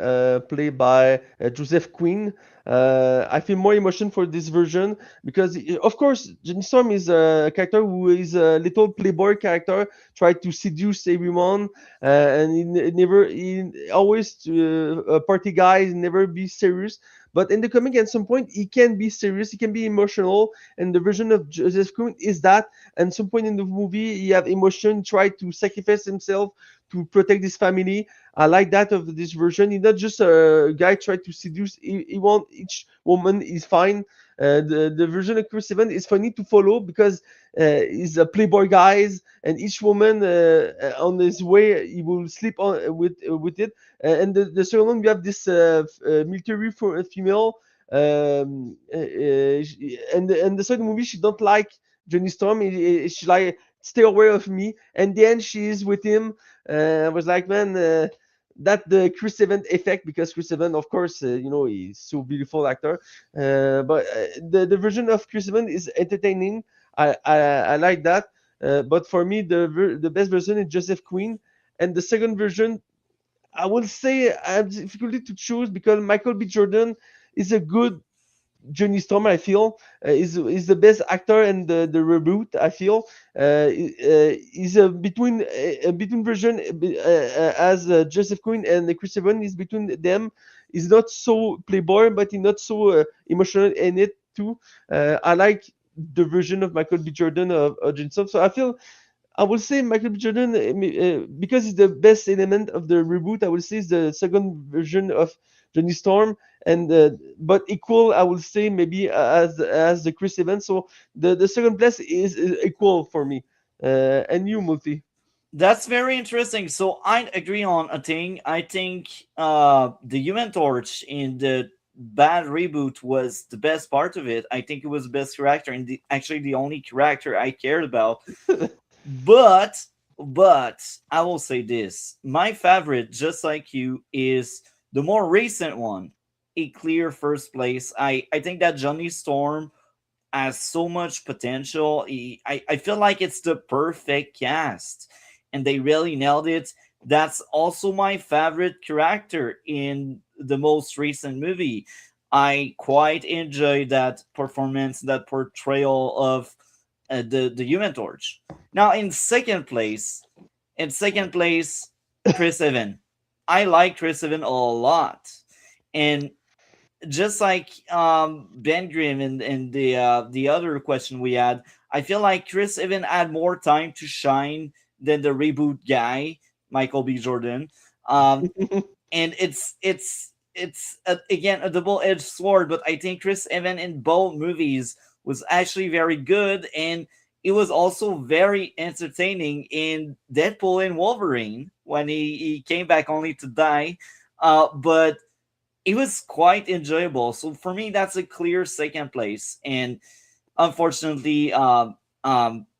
played by Joseph Quinn. I feel more emotion for this version because, of course, Johnny Storm is a character who is a little playboy character, try to seduce everyone, and he always a party guy, never be serious. But in the comic, at some point, he can be serious, he can be emotional, and the version of Joseph Quinn is that. And some point in the movie he have emotion, try to sacrifice himself to protect his family. I like that of this version. He's not just a guy try to seduce. He want each woman is fine. The version of Chris Evans is funny to follow because he's a playboy guys, and each woman on his way he will sleep on with it. And the second one, you have this military for a female, and the second movie she don't like Johnny Storm. She like stay away of me, and then she is with him. I was like, man, that the Chris Evans effect, because Chris Evans, of course, he's so beautiful actor. But the version of Chris Evans is entertaining. I like that. But for me, the best version is Joseph Quinn, and the second version, I will say I have difficulty to choose because Michael B. Jordan is a good Johnny Storm. I feel is the best actor in the reboot. I feel is a between version as Joseph Quinn and Chris Evans is between them. He's not so playboy, but he's not so emotional in it too. I like the version of Michael B. Jordan of Johnny Storm. So I feel I will say Michael B. Jordan because it's the best element of the reboot. I will say it's the second version of Johnny Storm, and but equal. I will say maybe as the Chris Evans. So the second place is equal for me. And you, Multi. That's very interesting. So I agree on a thing. I think the Human Torch in the bad reboot was the best part of it. I think it was the best character and actually the only character I cared about. But I will say this: my favorite, just like you, is the more recent one. A clear first place. I think that Johnny Storm has so much potential. I feel like it's the perfect cast, and they really nailed it. That's also my favorite character in the most recent movie. I quite enjoy that performance, that portrayal of the Human Torch. Now, in second place, Chris Evans. I like Chris Evans a lot, and just like Ben Grimm and the other question we had, I feel like Chris Evans had more time to shine than the reboot guy, Michael B. Jordan. And it's again a double edged sword, but I think Chris Evans in both movies was actually very good, and it was also very entertaining in Deadpool and Wolverine when he came back only to die. But it was quite enjoyable. So for me, that's a clear second place. And unfortunately,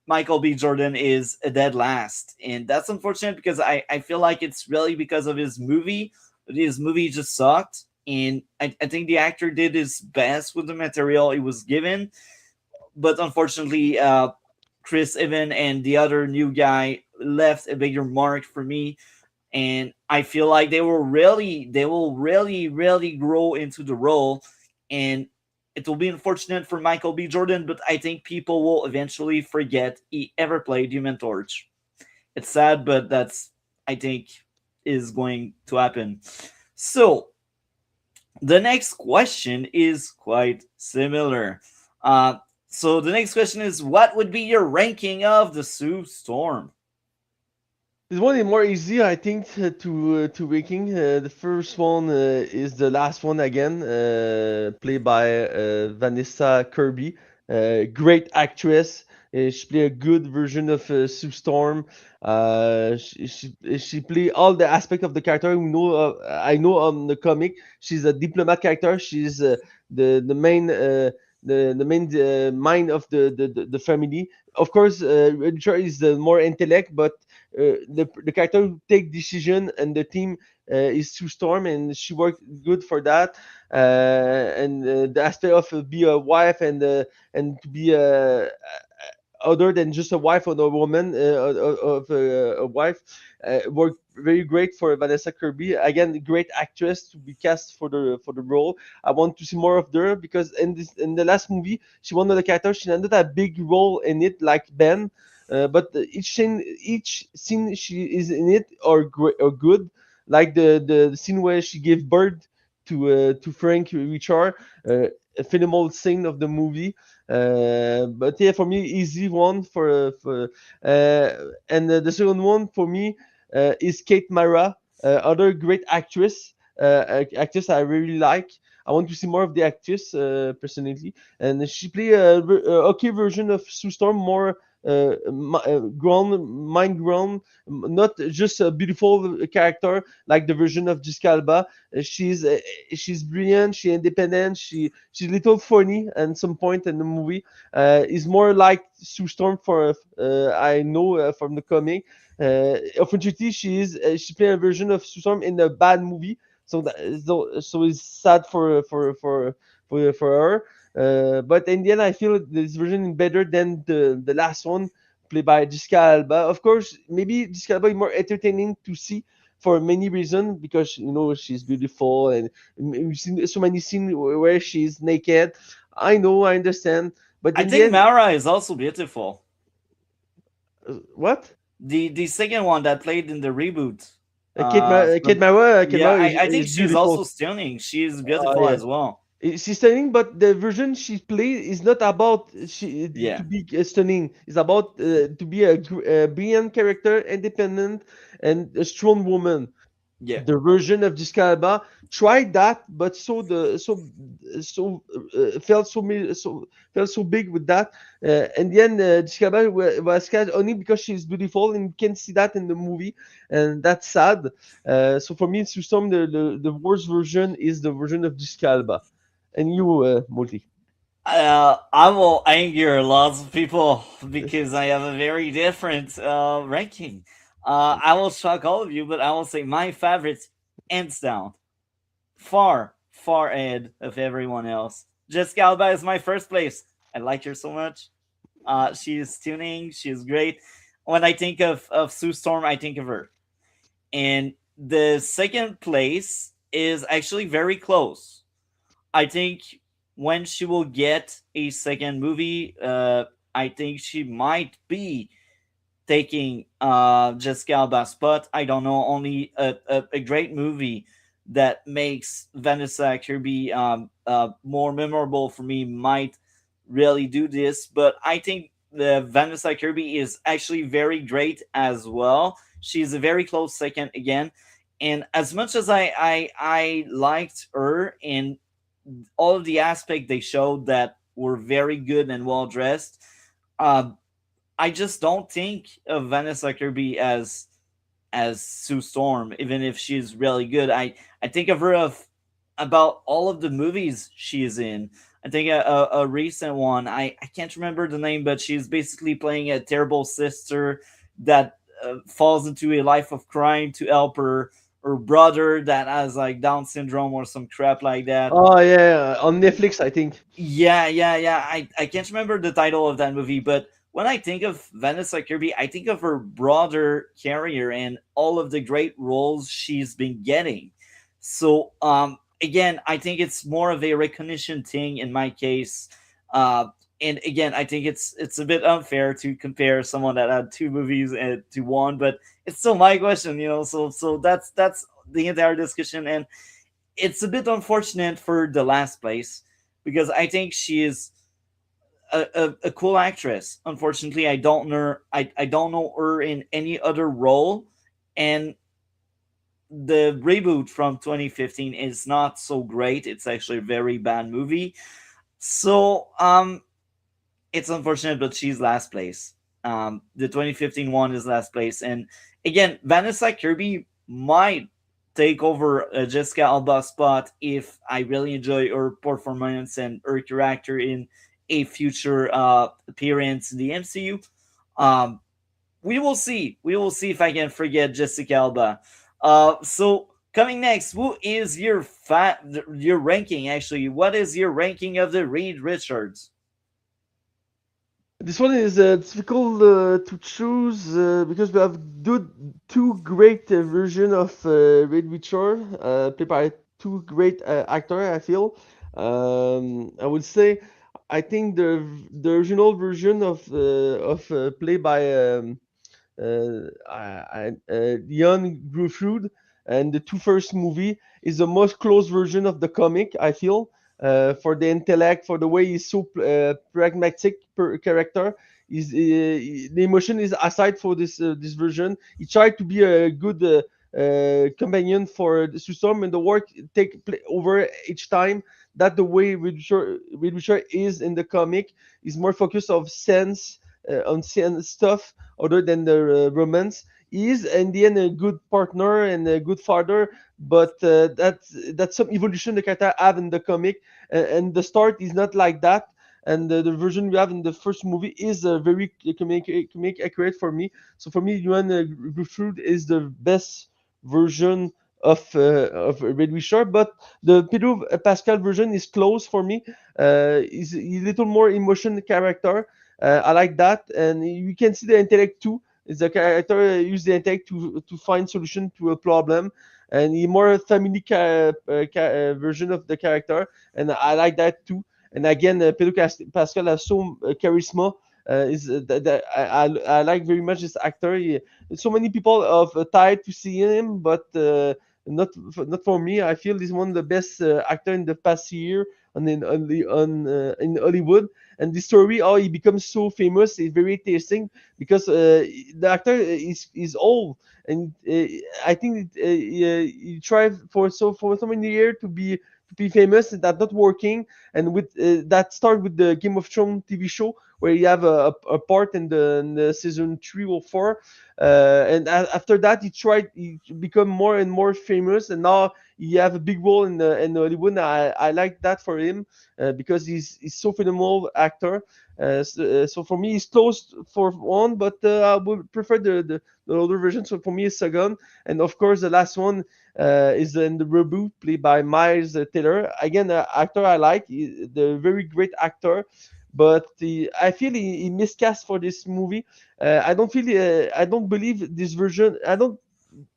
Michael B. Jordan is a dead last, and that's unfortunate because I feel like it's really because of his movie. His movie just sucked, and I think the actor did his best with the material he was given, but unfortunately, Chris Evans and the other new guy left a bigger mark for me, and I feel like they will really grow into the role, and it will be unfortunate for Michael B. Jordan, but I think people will eventually forget he ever played Human Torch. It's sad, but that's I think is going to happen. So the next question is quite similar. So the next question is, what would be your ranking of the Sue Storm? This one is more easy, I think, to ranking. The first one is the last one again, played by Vanessa Kirby. Great actress. She played a good version of Sue Storm. She played all the aspect of the character. I know on the comic, she's a diplomat character. She's the main. The main mind of the family. Of course, Richard is the more intellect, but the character who take decision and the team is Sue Storm, and she worked good for that. And the aspect of be a wife and to be other than just a wife or a woman of a wife worked very great for Vanessa Kirby. Again, great actress to be cast for the role. I want to see more of her because in the last movie she one of the characters. She not a big role in it like Ben, but each scene she is in it or good. Like the scene where she gave birth to Frank Richard, a phenomenal scene of the movie. But yeah, for me, easy one and the second one for me is Kate Mara, other great actress, actress I really like. I want to see more of the actress personally, and she play a okay version of Sue Storm, more mind grown, not just a beautiful character like the version of Jessica Alba. She's brilliant, she's independent, she's little funny at some point in the movie. Is more like Sue Storm for I know from the comic. Unfortunately, she played a version of Sue Storm in a bad movie, so it's sad for her. But in the end, I feel this version is better than the last one played by Jessica Alba. Of course, maybe Jessica Alba is more entertaining to see for many reasons because she's beautiful and we've seen so many scenes where she's naked. I know, I understand, but I in the think end, Mara is also beautiful. what? The second one that played in the reboot. Kate From Mara, Yeah, I think is she's also beautiful. stunning. She's beautiful Yeah. as well. She's stunning, but the version she played is not about to Yeah, be stunning. It's about to be a brilliant character, independent, and a strong woman. yeah. The version of Jessica Alba tried that, but so felt so big with that. In the end, Jessica Alba was cast only because she's beautiful, and you can see that in the movie, and that's sad. So for me, to some, the worst version is the version of Jessica Alba. And you, Multi. I will anger lots of people because I have a very different ranking. I will shock all of you, but I will say my favorites, hands down, far ahead of everyone else. Jessica Alba is my first place. I like her so much. She is tuning. She is great. When I think of Sue Storm, I think of her. And the second place is actually very close. I think when she will get a second movie, I think she might be taking Jessica Alba's spot. I don't know. Only a great movie that makes Vanessa Kirby more memorable for me might really do this. But I think the Vanessa Kirby is actually very great as well. She's a very close second again. And as much as I liked her in all of the aspects they showed that were very good and well dressed, uh, I just don't think of Vanessa Kirby as Sue Storm, even if she's really good. I think of her of about all of the movies she's in. I think a recent one, I can't remember the name, but she's basically playing a terrible sister that falls into a life of crime to help her brother that has like Down syndrome or some crap like that. Oh yeah, on Netflix, I think. Yeah. I can't remember the title of that movie, but when I think of Vanessa Kirby, I think of her broader career and all of the great roles she's been getting. So, again, I think it's more of a recognition thing in my case. And again, I think it's a bit unfair to compare someone that had two movies to one, but it's still my question, you know. So that's the entire discussion, and it's a bit unfortunate for the last place because I think she is a cool actress. Unfortunately, I don't know her in any other role, and the reboot from 2015 is not so great. It's actually a very bad movie. So it's unfortunate, but she's last place. The 2015 one is last place, and again, Vanessa Kirby might take over Jessica Alba's spot if I really enjoy her performance and her character in a future appearance in the MCU. Um, we will see. We will see if I can forget Jessica Alba. So coming next, who is your ranking? Actually, what is your ranking of the Reed Richards? This one is difficult to choose because we have two great version of Red Witcher, played by two great actors. I feel. I would say, I think the original version of played by Jan Gruffudd, and the two first movie is the most close version of the comic. I feel for the intellect, for the way he's so pragmatic per character. Is the emotion is aside for this version. He tried to be a good companion for the Susum, and the work over each time. That the way Richard is in the comic is more focused of sense on sense stuff other than the romance. He is in the end a good partner and a good father, but that's some evolution the character have in the comic, and the start is not like that. and the version we have in the first movie is very comic accurate for me. So for me, Yuan Gruffudd is the best version of Red Witcher, but the Pedro Pascal version is close for me. Is a little more emotion character. I like that, and you can see the intellect too. Is the character use the intellect to find solution to a problem, and he more family version of the character, and I like that too. And again, Pedro Pascal has so charisma. Is that I like very much this actor. So many people have tired to see him, but not for me. I feel he's one of the best actor in the past year in Hollywood. And the story, how he becomes so famous, is very interesting because the actor is old, and I think he tried for so many years to be famous, and that not working. And with that start with the Game of Thrones TV show, where you have a part in the season 3 or 4, and after that he become more and more famous, and now he have a big role in Hollywood. And I like that for him because he's so phenomenal actor. So for me, he's close for one, but I would prefer the older version. So for me, it's second, and of course the last one is in the reboot played by Miles Taylor. Again, actor I like, the very great actor, but I feel he miscast for this movie. I don't believe this version. I don't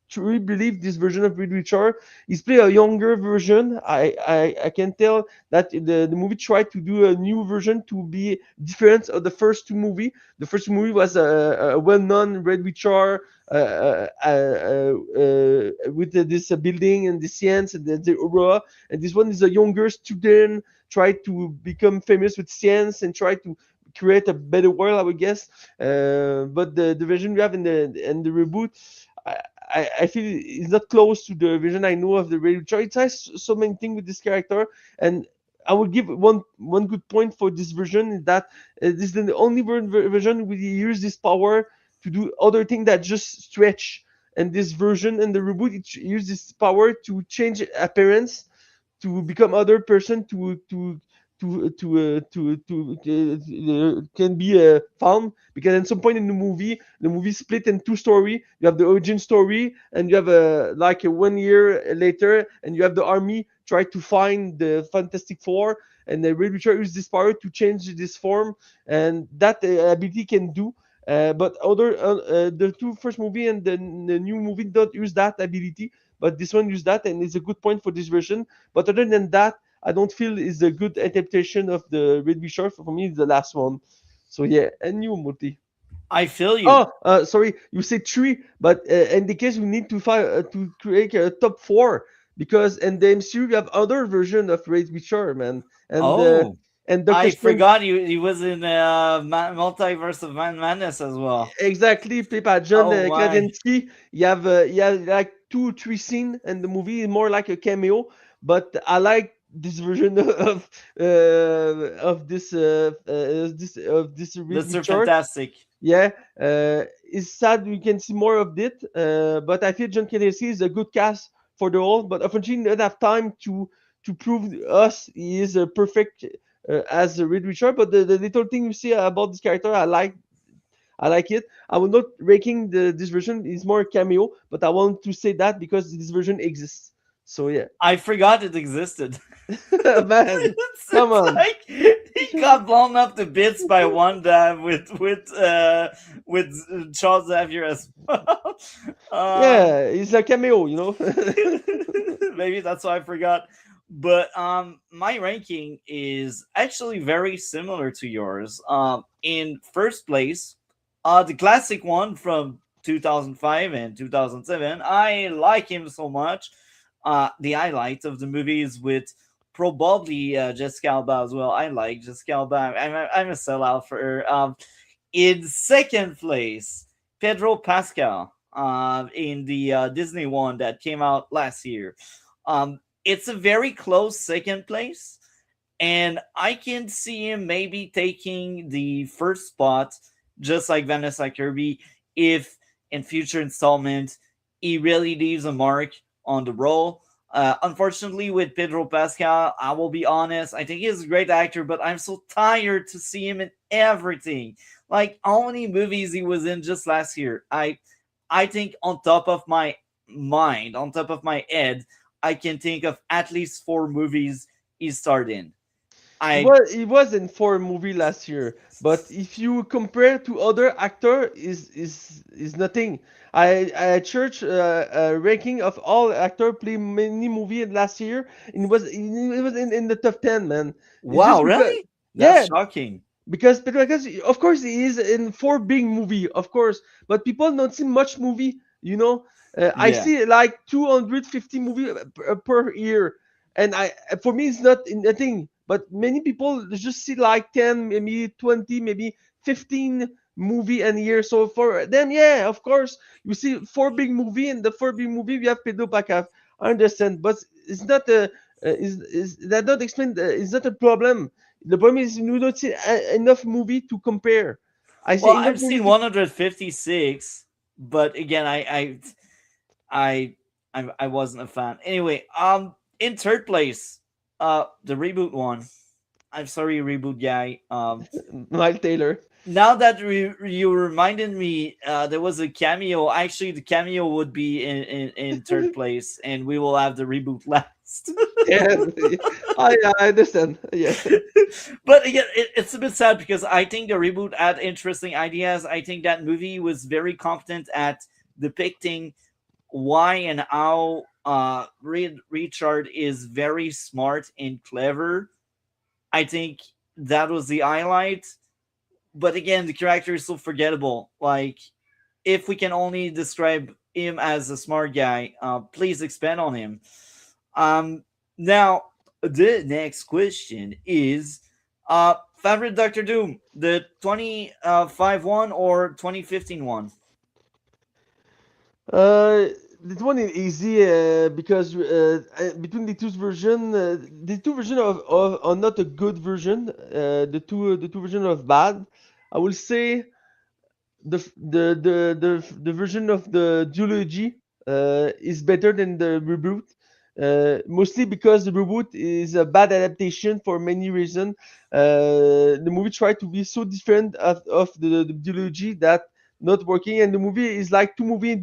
truly believe this version of Reed Richard is play a younger version. I can tell that the movie tried to do a new version to be different of the first two movie. The first movie was a well-known Red Richard with this building and the science and the aurora, and this one is a younger student try to become famous with science and try to create a better world, I would guess. But the version we have in the reboot, I feel it's not close to the vision I know of the Radio Chart. It has so many things with this character, and I would give one good point for this version is that this is the only version where you use this power to do other things that just stretch. And this version and the reboot, it uses this power to change appearance, to become other person, can be found, because at some point in the movie split in two story. You have the origin story, and you have a like a 1 year later, and you have the army try to find the Fantastic Four, and the Red Witcher use this power to change this form, and that ability can do. But the two first movie and the new movie don't use that ability, but this one use that, and it's a good point for this version. But other than that, I don't feel is a good adaptation of the Red Bishop. For me, it's the last one. So yeah, and you, Multi. I feel you. Oh, sorry, you said three, but in the case we need to create a top four, because in the MCU we have other version of Red Bishop, man, Oh, and Doctor I Strange. forgot he was in Multiverse of Madness as well. Exactly, played by John Oh my. Krasinski. You have like 2 3 scenes in the movie, more like a cameo. But I like this version of this Reed Mr. Richard. Fantastic. Yeah, it's sad we can see more of it. But I feel John Krasinski is a good cast for the role. But unfortunately, don't have time to prove us he is a perfect as a Reed Richard. But the little thing you see about this character, I like it. I will not ranking this version is more cameo, but I want to say that because this version exists. So yeah, I forgot it existed. man, come It's on. like he got blown up to bits by Wanda with Charles Xavier as well. Yeah, it's a cameo, you know. Maybe that's why I forgot. But my ranking is actually very similar to yours. In first place, the classic one from 2005 and 2007. I like him so much. The highlight of the movie is with probably Jessica Alba as well. I like Jessica Alba. I'm a sellout for her. In second place, Pedro Pascal in the Disney one that came out last year. It's a very close second place, and I can see him maybe taking the first spot, just like Vanessa Kirby, if in future installment he really leaves a mark on the role. Unfortunately, with Pedro Pascal, I will be honest, I think he's a great actor, but I'm so tired to see him in everything. Like how many movies he was in just last year? I think on top of my mind, on top of my head, I can think of at least four movies he starred in. I He was in four movie last year, but if you compare to other actor, is nothing. I church a ranking of all actor play many movie last year, and it was in the top 10, man. It's Wow, just because, really? That's yeah, shocking. because Petrarcas, of course, he is in four big movie, of course, but people don't see much movie. I Yeah. see like 250 movie per year, and I for me it's not nothing. But many people just see like 10, maybe 20, maybe 15 movie a year. So for them, yeah, of course, you see four big movie, and the four big movie we have Pedro Pascal. I understand, but it's not a is that not explain? It's not a problem. The problem is you don't see enough movie to compare. I Well, see enough I've movie seen to. 156, but again, I, I wasn't a fan. Anyway, in third place, the reboot one. I'm sorry, reboot guy. Miles Taylor. Now that you reminded me, there was a cameo. Actually, the cameo would be in third place, and we will have the reboot last. Yeah, I understand. Yeah. But again, it's a bit sad because I think the reboot had interesting ideas. I think that movie was very competent at depicting why and how Richard is very smart and clever. I think that was the highlight. But again, the character is so forgettable. Like, if we can only describe him as a smart guy, please expand on him. Now, the next question is favorite Doctor Doom, the 25 one or 2015 one? Uh, this one is easy because between the two version of are not a good version. The two version of bad. I will say the version of the duology is better than the reboot. Mostly because the reboot is a bad adaptation for many reasons. The movie tried to be so different of the duology that not working, and the movie is like two movies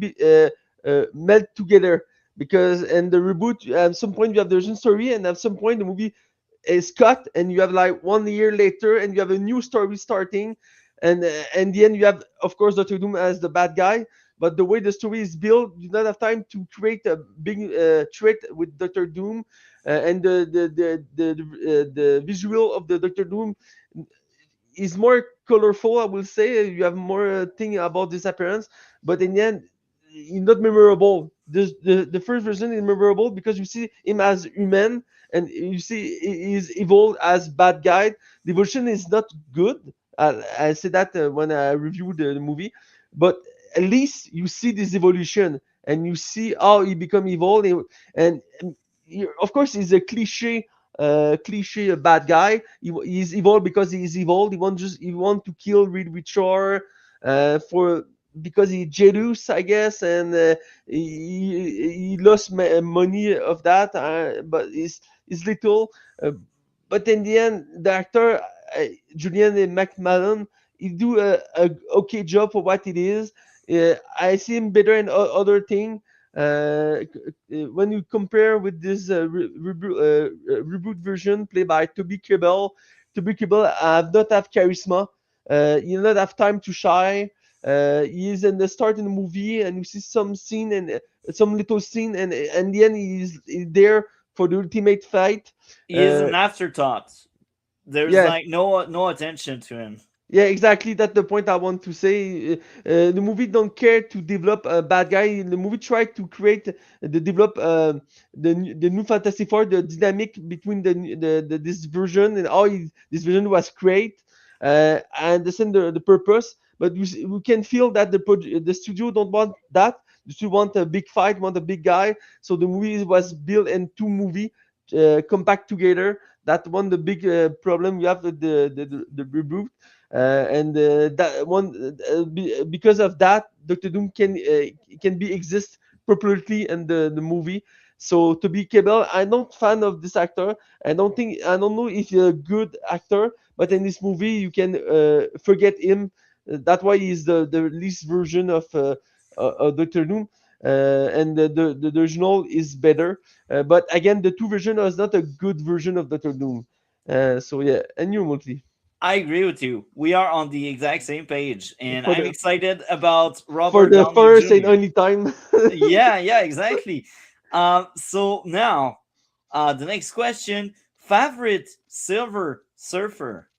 melt together. Because and the reboot, at some point you have the origin story, and at some point the movie is cut, and you have like 1 year later, and you have a new story starting, and then you have, of course, Doctor Doom as the bad guy. But the way the story is built, you don't have time to create a big threat with Doctor Doom, and the visual of the Doctor Doom is more colorful. I will say you have more thing about this appearance, but in the end, it's not memorable. The first version is memorable because you see him as human, and you see he is evolved as bad guy. The evolution is not good. I said that when I reviewed the movie, but at least you see this evolution, and you see how he become evolved, and of course he's a cliche bad guy. He's evolved because he's evolved. He want to kill Reed Richard for because he's jealous, I guess, and he lost money of that, but it's little. Uh, but in the end, the actor Julian McMahon, he do a okay job for what it is. I see him better in other thing. When you compare with this reboot version played by Toby Kebbell not have charisma. He not have time to shine. He is in the start in the movie, and you see some scene and some little scene, and the end he's there for the ultimate fight. He is Uh, an afterthought. There's yeah, like no attention to him. yeah, exactly. That's the point I want to say. The movie don't care to develop a bad guy. The movie tried to create the develop the new Fantastic Four, the dynamic between this version and this version was great. I understand the purpose, but we can feel that the studio don't want that. The studio want a big fight, want a big guy. So the movie was built in two movie compact together. That one the big problem we have with the reboot, and that one because of that Doctor Doom can be exist properly in the movie. So to be Cable, I'm not fan of this actor. I don't know if he's a good actor, but in this movie you can forget him. That's why he's the least version of Doctor Doom. And the original is better, but again, the two version is not a good version of Doctor Doom. So yeah, and you, Monthly, I agree with you. We are on the exact same page, and for I'm the excited about for Robert the Downey first and Jr. only time. Yeah, yeah, exactly. So now, the next question: favorite Silver Surfer?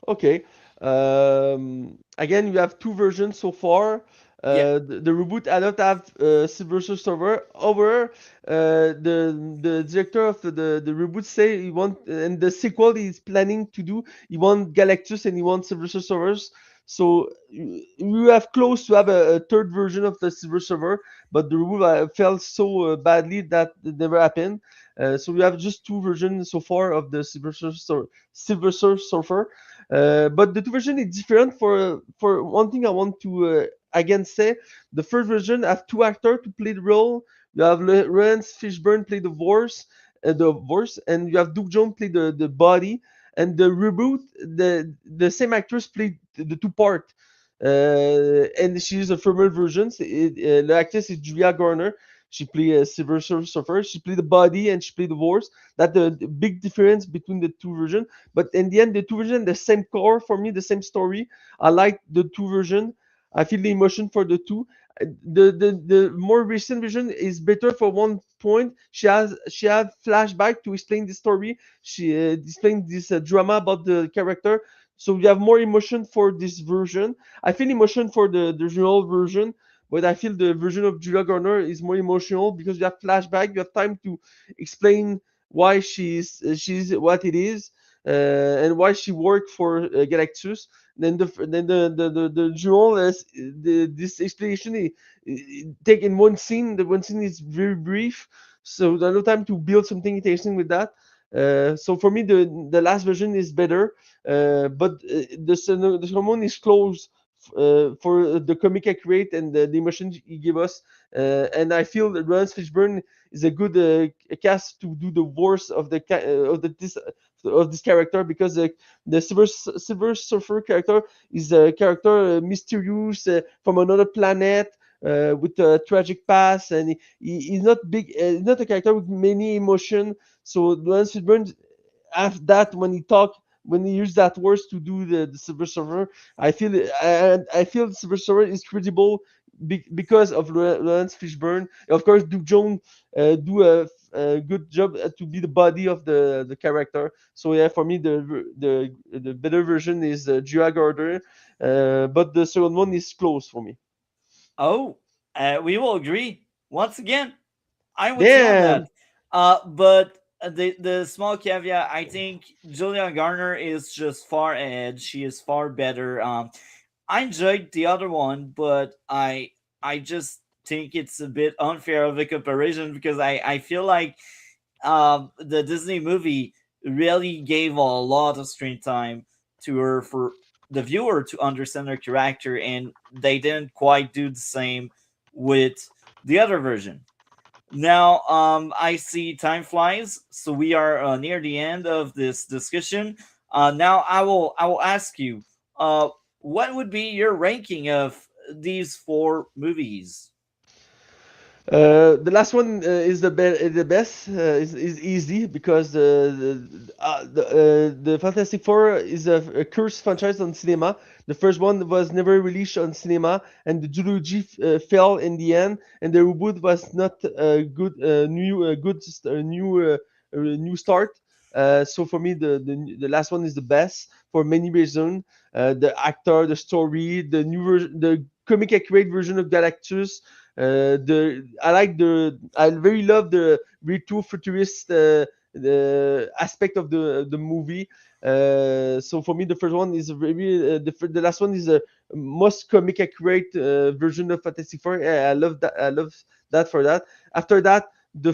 Okay. Again, you have two versions so far. Yeah. The reboot I don't have Silver Surfer. However, the director of the reboot say he want, and the sequel he's planning to do, he want Galactus and he wants Silver Surfers. So you have close to have a third version of the Silver Surfer, but the reboot felt so badly that it never happened. So we have just two versions so far of the Silver Surfer. But the two version is different. For one thing, I want to again say the first version have two actors to play the role. You have Lawrence Fishburne play the voice, and you have Duke Jones play the body. And the reboot, the same actress played the two part. And she's a female version. The actress is Julia Garner. She played a Silver Surfer. She played the body and she played the voice. That's the big difference between the two versions. But in the end, the two versions, the same core for me, the same story. I like the two versions. I feel the emotion for the two. The more recent version is better for one point. She has flashback to explain the story. She explained this drama about the character. So you have more emotion for this version. I feel emotion for the original version, but I feel the version of Julia Garner is more emotional because you have flashback. You have time to explain why she's what it is, and why she worked for Galactus. Then the journal is this explanation take in one scene. The one scene is very brief, so there's no time to build something interesting with that. So for me, the last version is better, but the hormone is close for the comic accurate and the emotion he give us. And I feel that Lawrence Fishburne is a good cast to do the voice of of this character because the Silver Surfer character is a character mysterious from another planet. With a tragic past, and he's not big, not a character with many emotion. So Lawrence Fishburne have that when he talk, when he use that words to do the Silver Surfer. I feel Silver Surfer is credible because of Lawrence Fishburne. Of course, Duke Jones do a good job to be the body of the character. So yeah, for me the better version is Julia Garner, but the second one is close for me. Oh, we will agree once again. I'm with you on that. Damn. But the small caveat, I think Julia Garner is just far ahead. She is far better. I enjoyed the other one, but I just think it's a bit unfair of a comparison because I feel like the Disney movie really gave a lot of screen time to her for the viewer to understand her character, and they didn't quite do the same with the other version. Now, I see time flies, so we are near the end of this discussion. Now, I will ask you, uh, what would be your ranking of these four movies? The last one is the best. Is easy because the Fantastic Four is a cursed franchise on cinema. The first one was never released on cinema, and the trilogy fell in the end. And the reboot was not a new start. So for me, the last one is the best for many reasons. The actor, the story, the comic accurate version of Galactus. I very love the retro futurist the aspect of the movie. So for me, the first one is very the last one is a most comic accurate version of Fantastic Four. Yeah, I love that. I love that for that. After that, the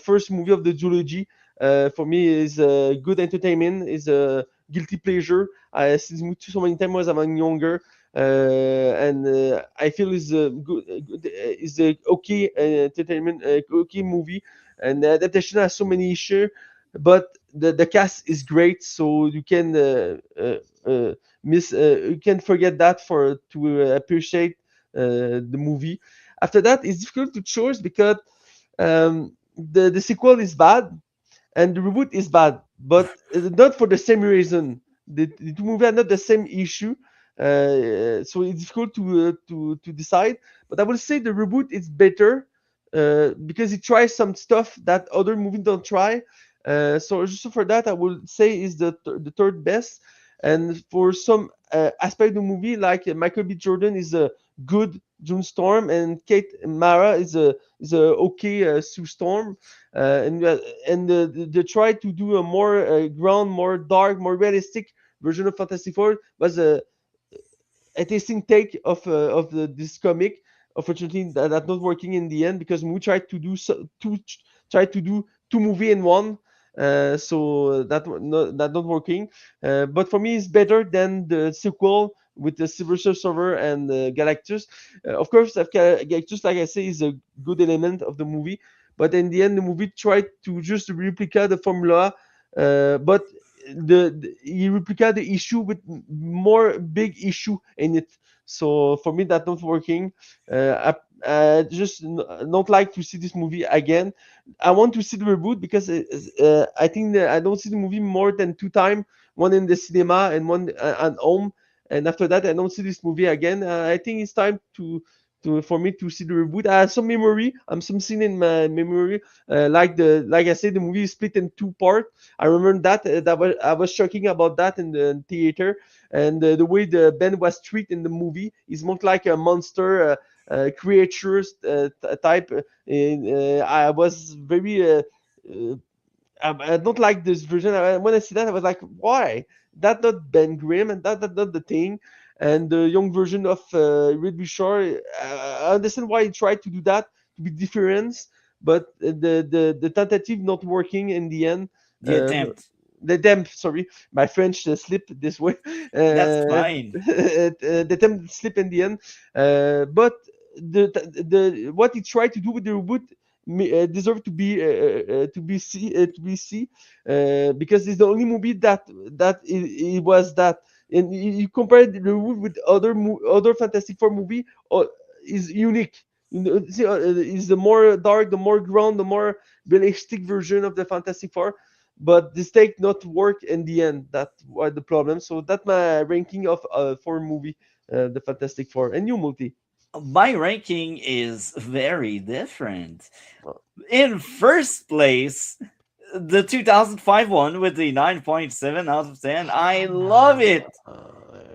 first movie of the trilogy for me is good entertainment. Is a guilty pleasure. I since so many times when I'm younger. and I feel is a good is a okay entertainment, okay movie, and the adaptation has so many issues, but the cast is great, so you can miss you can forget that for to appreciate the movie. After that, it's difficult to choose because the sequel is bad and the reboot is bad, but not for the same reason. The two movies are not the same issue, so it's difficult to decide. But I will say the reboot is better because it tries some stuff that other movies don't try. So just for that, I will say is the third best. And for some aspect of the movie, like Michael B. Jordan is a good June Storm, and Kate Mara is a okay Sue Storm, and they tried to do a more ground, more dark, more realistic version of Fantastic Four. Was a tasting take of this comic. Unfortunately, that not working in the end because we tried to do try to do two movie in one. So that not working. But for me, it's better than the sequel with the Silver Surfer and Galactus. Of course, Galactus, like I say, is a good element of the movie. But in the end, the movie tried to just replica the formula, but he replica the issue with more big issue in it. So for me, that's not working. I just don't like to see this movie again. I want to see the reboot because I think that I don't see the movie more than two times, one in the cinema and one at home. And after that, I don't see this movie again. I think it's time to for me to see the reboot. I have some memory. I'm some scene in my memory. Like I said, the movie is split in two parts. I remember that I was shocking about that in the theater, and the way the Ben was treated in the movie is more like a monster. Creatures type. I was very I don't like this version. When I see that, I was like, why? That not Ben Grimm, and that not the thing. And the young version of Reed Bishore, I understand why he tried to do that to be different, but the tentative not working in the end. The Uh, attempt. the attempt, sorry, my French slipped this way. That's fine. The attempt slip in the end, but the what he tried to do with the reboot deserve to be see because it's the only movie that it was that, and you compare the reboot with other Fantastic Four movie, is unique. You know, see, is the more dark, the more ground, the more realistic version of the Fantastic Four. But this take not work in the end. That was the problem. So that's my ranking of four movie, the Fantastic Four and New Multi. My ranking is very different. In first place, the 2005 one with the 9.7 out of 10. I love it.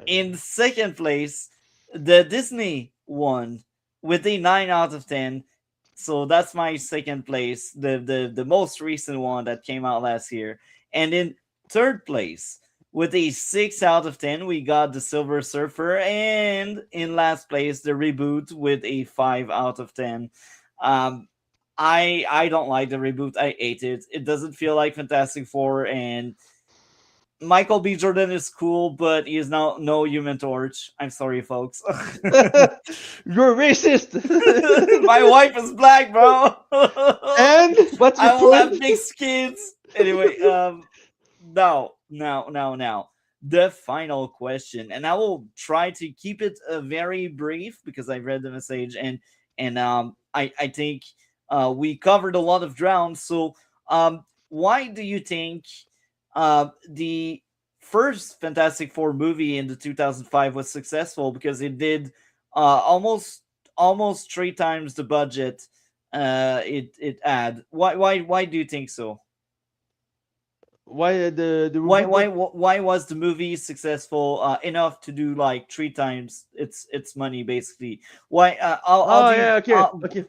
In second place, the Disney one with a 9 out of 10. So that's my second place, the most recent one that came out last year. And in third place, with a 6 out of 10, we got the Silver Surfer. And in last place, the reboot with a 5 out of 10. Um, I don't like the reboot. I hate it. It doesn't feel like Fantastic Four, and Michael B. Jordan is cool, but he is now no Human Torch. I'm sorry, folks. You're racist. My wife is black, bro. And what's your I will have point? mixed kids. Anyway, now. The final question, and I will try to keep it very brief because I read the message, and I think we covered a lot of ground. So, why do you think the first Fantastic Four movie in the 2005 was successful? Because it did almost three times the budget it had. Why do you think so? Why the reboot not? Why was the movie successful enough to do like three times its money basically? Why how Oh do you yeah, okay, okay.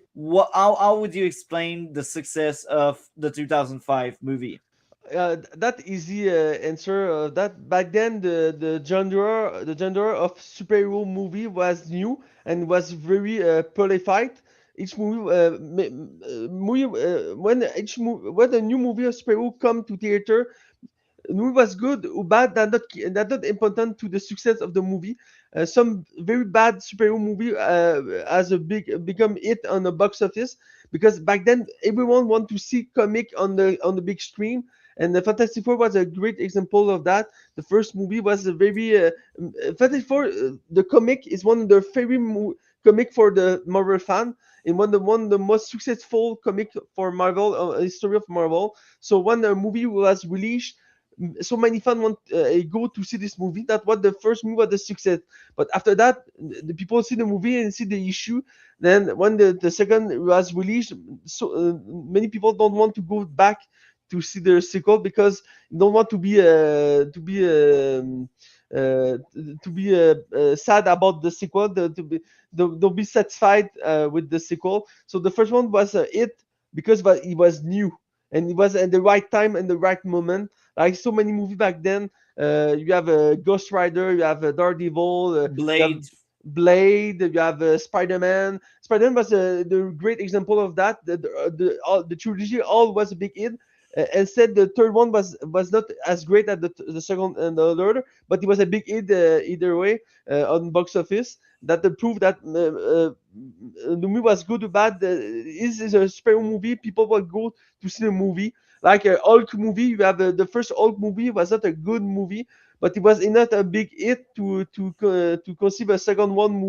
how would you explain the success of the 2005 movie? That easy answer. That back then the genre of superhero movie was new and was very prolified. Each movie, when a new movie of superhero come to theater, movie was good or bad, that not important to the success of the movie. some very bad superhero movie as a become hit on the box office, because back then everyone want to see comic on the big screen, and the Fantastic Four was a great example of that. The first movie was a very Fantastic Four. The comic is one of the favorite comic for the Marvel fan, and one of the most successful comic for Marvel, history of Marvel. So when the movie was released, so many fans want go to see this movie. That what the first movie was a success. But after that, the people see the movie and see the issue. Then when the second was released, so many people don't want to go back to see the sequel, because they don't want to be sad about the sequel. They'll be satisfied with the sequel. So the first one was a hit because it was new, and it was at the right time and the right moment. Like so many movies back then, you have a Ghost Rider, you have a Daredevil, you have Blade. Blade, you have Spider-Man. Spider-Man was the great example of that. The trilogy all was a big hit. Instead, the third one was not as great as the second and the third, but it was a big hit either way on box office. That proved that the movie was good or bad. Is a superhero movie. People will go to see the movie. Like a Hulk movie, you have the first Hulk movie was not a good movie, but it was not a big hit to conceive a second one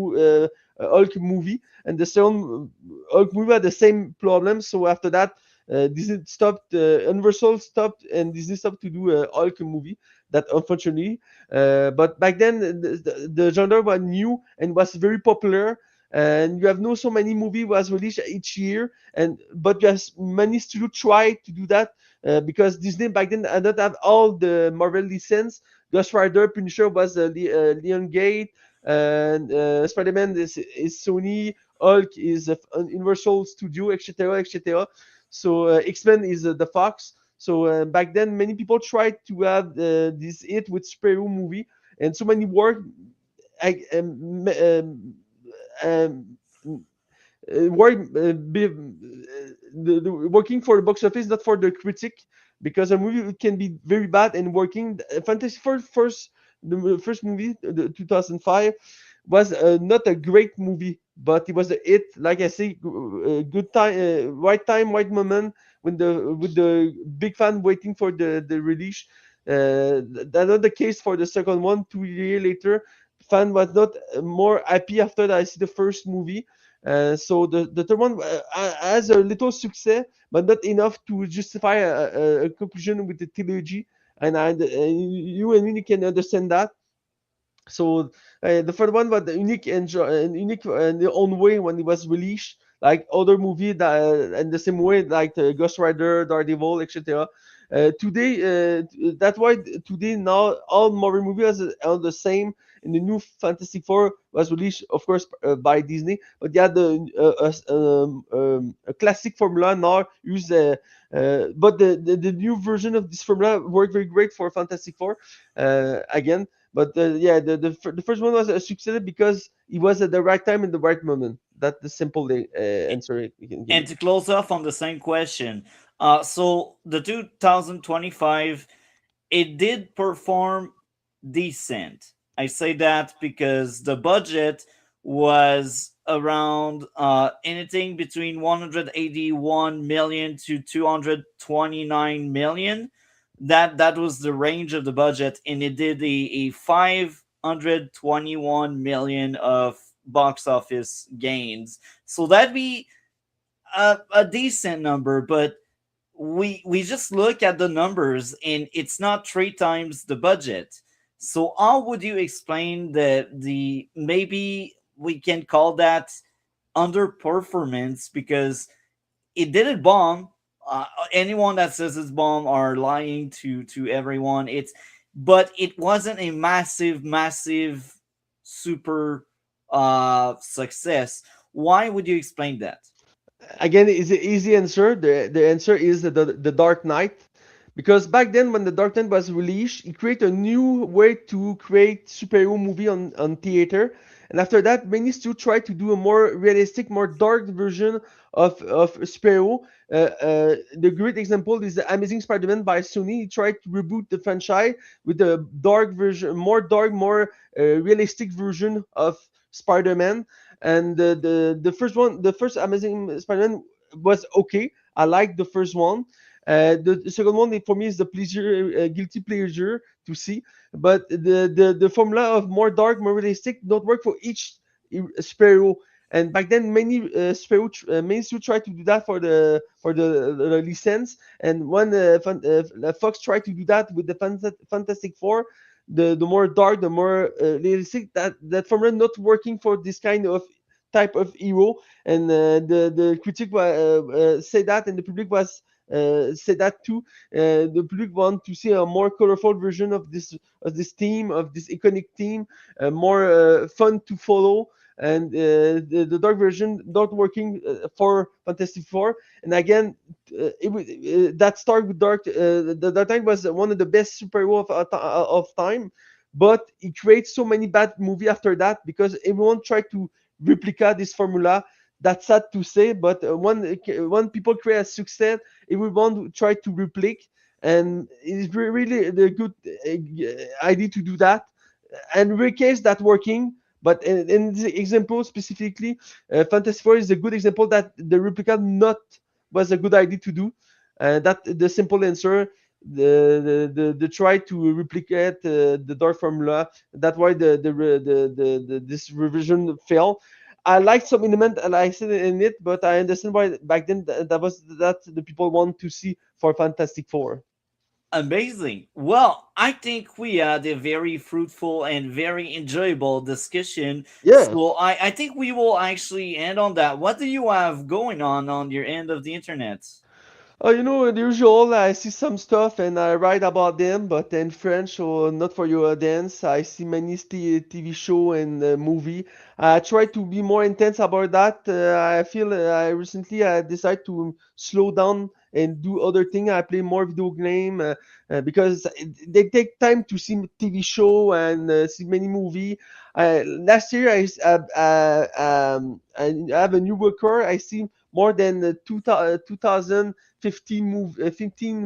Hulk movie, and the second Hulk movie had the same problem. So after that, Disney stopped, Universal stopped, and Disney stopped to do a Hulk movie. That unfortunately, but back then the genre was new and was very popular. And you have no so many movie was released each year, and but just many studios try to do that because Disney back then did not have all the Marvel license. Ghost Rider, Punisher was Leon Gate, and Spider-Man is Sony, Hulk is Universal Studio, etc., etc. So X-Men is the Fox. So back then, many people tried to have this hit with superhero movie, and so many work. I, um, work working for the box office, not for the critic, because a movie can be very bad and working. Fantasy first, the first movie, the 2005, was not a great movie, but it was a hit. Like I say, good time, right time, right moment, when the with the big fan waiting for the release. That's not the case for the second one. 2 years later, fan was not more happy after that I see the first movie. So the third one has a little success, but not enough to justify a conclusion with the trilogy. You and me can understand that. So the first one was unique and unique in their own way when it was released, like other movie that in the same way, like Ghost Rider, Daredevil, etc. Today, that's why today now all Marvel movies are the same. And the new Fantastic Four was released, of course, by Disney, but they had a classic formula now used. But the new version of this formula worked very great for Fantastic Four again. But yeah, the first one was a success because it was at the right time and the right moment. That's the simple answer you can give And me. to close off on the same question, so the 2025, it did perform decent. I say that because the budget was around anything between 181 million to 229 million. That was the range of the budget, and it did a 521 million of box office gains. So that'd be a decent number, but we just look at the numbers and it's not three times the budget. So how would you explain the maybe we can call that underperformance, because it didn't bomb. Anyone that says it's bomb are lying to everyone. It's but it wasn't a massive super success. Why would you explain that? Again, is the easy answer. The answer is the Dark Knight, because back then when the Dark Knight was released, it created a new way to create superhero movie on theater. And after that, many still try to do a more realistic, more dark version of superhero. The great example is the Amazing Spider-Man by Sony. He tried to reboot the franchise with a dark version, more dark, more realistic version of Spider-Man. And the first one, the first Amazing Spider-Man was okay. I liked the first one. The second one for me is the pleasure, guilty pleasure to see, but the formula of more dark, more realistic, don't work for each sparrow. And back then, many still tried to do that for the license. And when Fox tried to do that with the Fantastic Four, the more dark, the more realistic, that formula not working for this kind of type of hero. And the critic say that, and the public was say that too. The public want to see a more colorful version of this team, of this iconic team, more fun to follow. And the dark version not working for Fantastic Four. And again, that start with the Dark Knight was one of the best superhero of time, but it creates so many bad movie after that because everyone tried to replicate this formula. That's sad to say, but when people create a success, everyone try to replicate, and it's really the good idea to do that. And in rare case that working, but in the example specifically, Fantasy Four is a good example that the replica not was a good idea to do. That the simple answer, the try to replicate the dark formula. That's why this revision failed. I liked some element, and I said in it, but I understand why back then that was that the people want to see for Fantastic Four. Amazing. Well, I think we had a very fruitful and very enjoyable discussion. Yeah. So I think we will actually end on that. What do you have going on your end of the internet? The usual, I see some stuff and I write about them, but in French or not for your audience. I see many TV show and movie. I try to be more intense about that. I feel I recently I decided to slow down and do other thing. I play more video game because they take time to see TV show and see many movie. Last year I have a new record. I see more than 15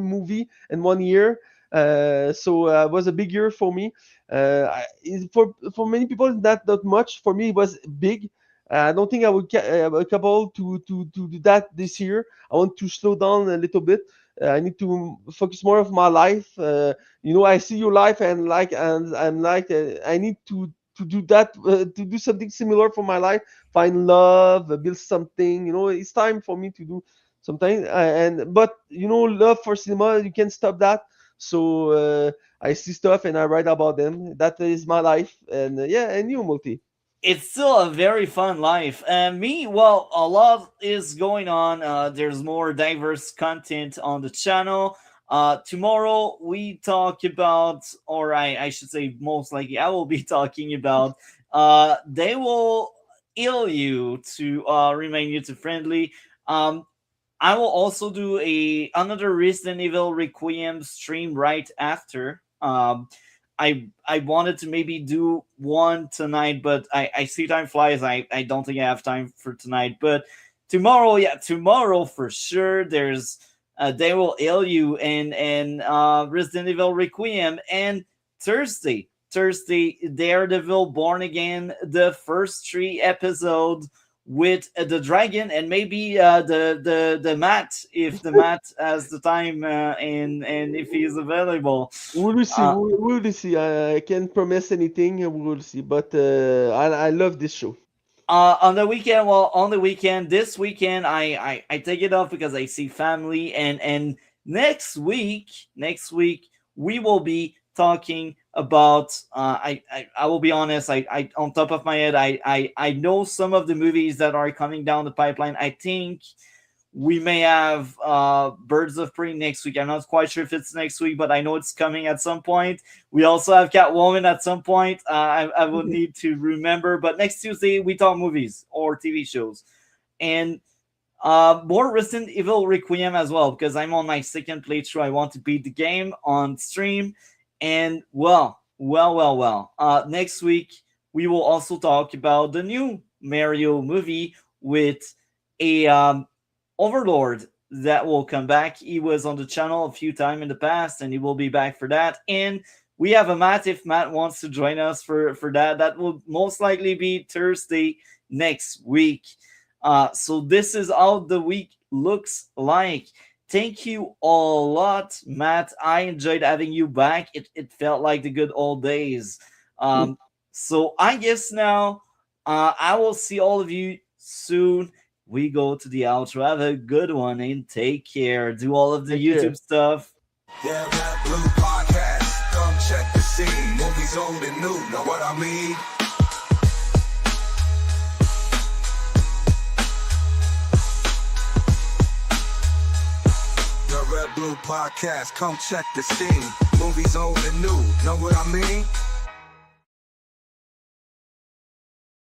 movie in 1 year. So it was a big year for me. For many people, not much. For me, it was big. I don't think I would capable to do that this year. I want to slow down a little bit. I need to focus more of my life. I see your life and I'm like I need to do that to do something similar for my life. Find love, build something. It's time for me to do sometimes. And but love for cinema, you can't stop that. So I see stuff and I write about them. That is my life. And yeah, and you, Multi. It's still a very fun life. And me, well, a lot is going on. There's more diverse content on the channel. Tomorrow we talk about, or I should say, most likely, I will be talking about. They will ill you to remain YouTube friendly. Um, I will also do another Resident Evil Requiem stream right after. I wanted to maybe do one tonight, but I see time flies. I don't think I have time for tonight. But tomorrow, yeah, tomorrow for sure. There's They Will Ill You and Resident Evil Requiem, and Thursday Daredevil Born Again, the first three episodes with the dragon, and maybe the Matt, if the Matt has the time, and if he is available. We will see. Uh, We will see. I can't promise anything. We will see. But I love this show. on the weekend, on the weekend, this weekend, I take it off because I see family, and next week we will be talking about. I will be honest. I on top of my head, I know some of the movies that are coming down the pipeline. I think we may have Birds of Prey next week. I'm not quite sure if it's next week, but I know it's coming at some point. We also have Catwoman at some point. I will need to remember. But next Tuesday, we talk movies or TV shows. And More Resident Evil Requiem as well, because I'm on my second playthrough. I want to beat the game on stream. And well. Next week we will also talk about the new Mario movie with a Overlord that will come back. He was on the channel a few times in the past, and he will be back for that. And we have a Matt. If Matt wants to join us for that, that will most likely be Thursday next week. So this is how the week looks like. Thank you a lot, Matt. I enjoyed having you back. It felt like the good old days. So I guess now I will see all of you soon. We go to the outro. Have a good one and take care. Do all of the Take care. YouTube stuff. Yeah, Red Blue Podcast. Come check the scene. Movies old and new. Know what I mean? The Red Blue Podcast. Come check the scene. Movies old and new. Know what I mean?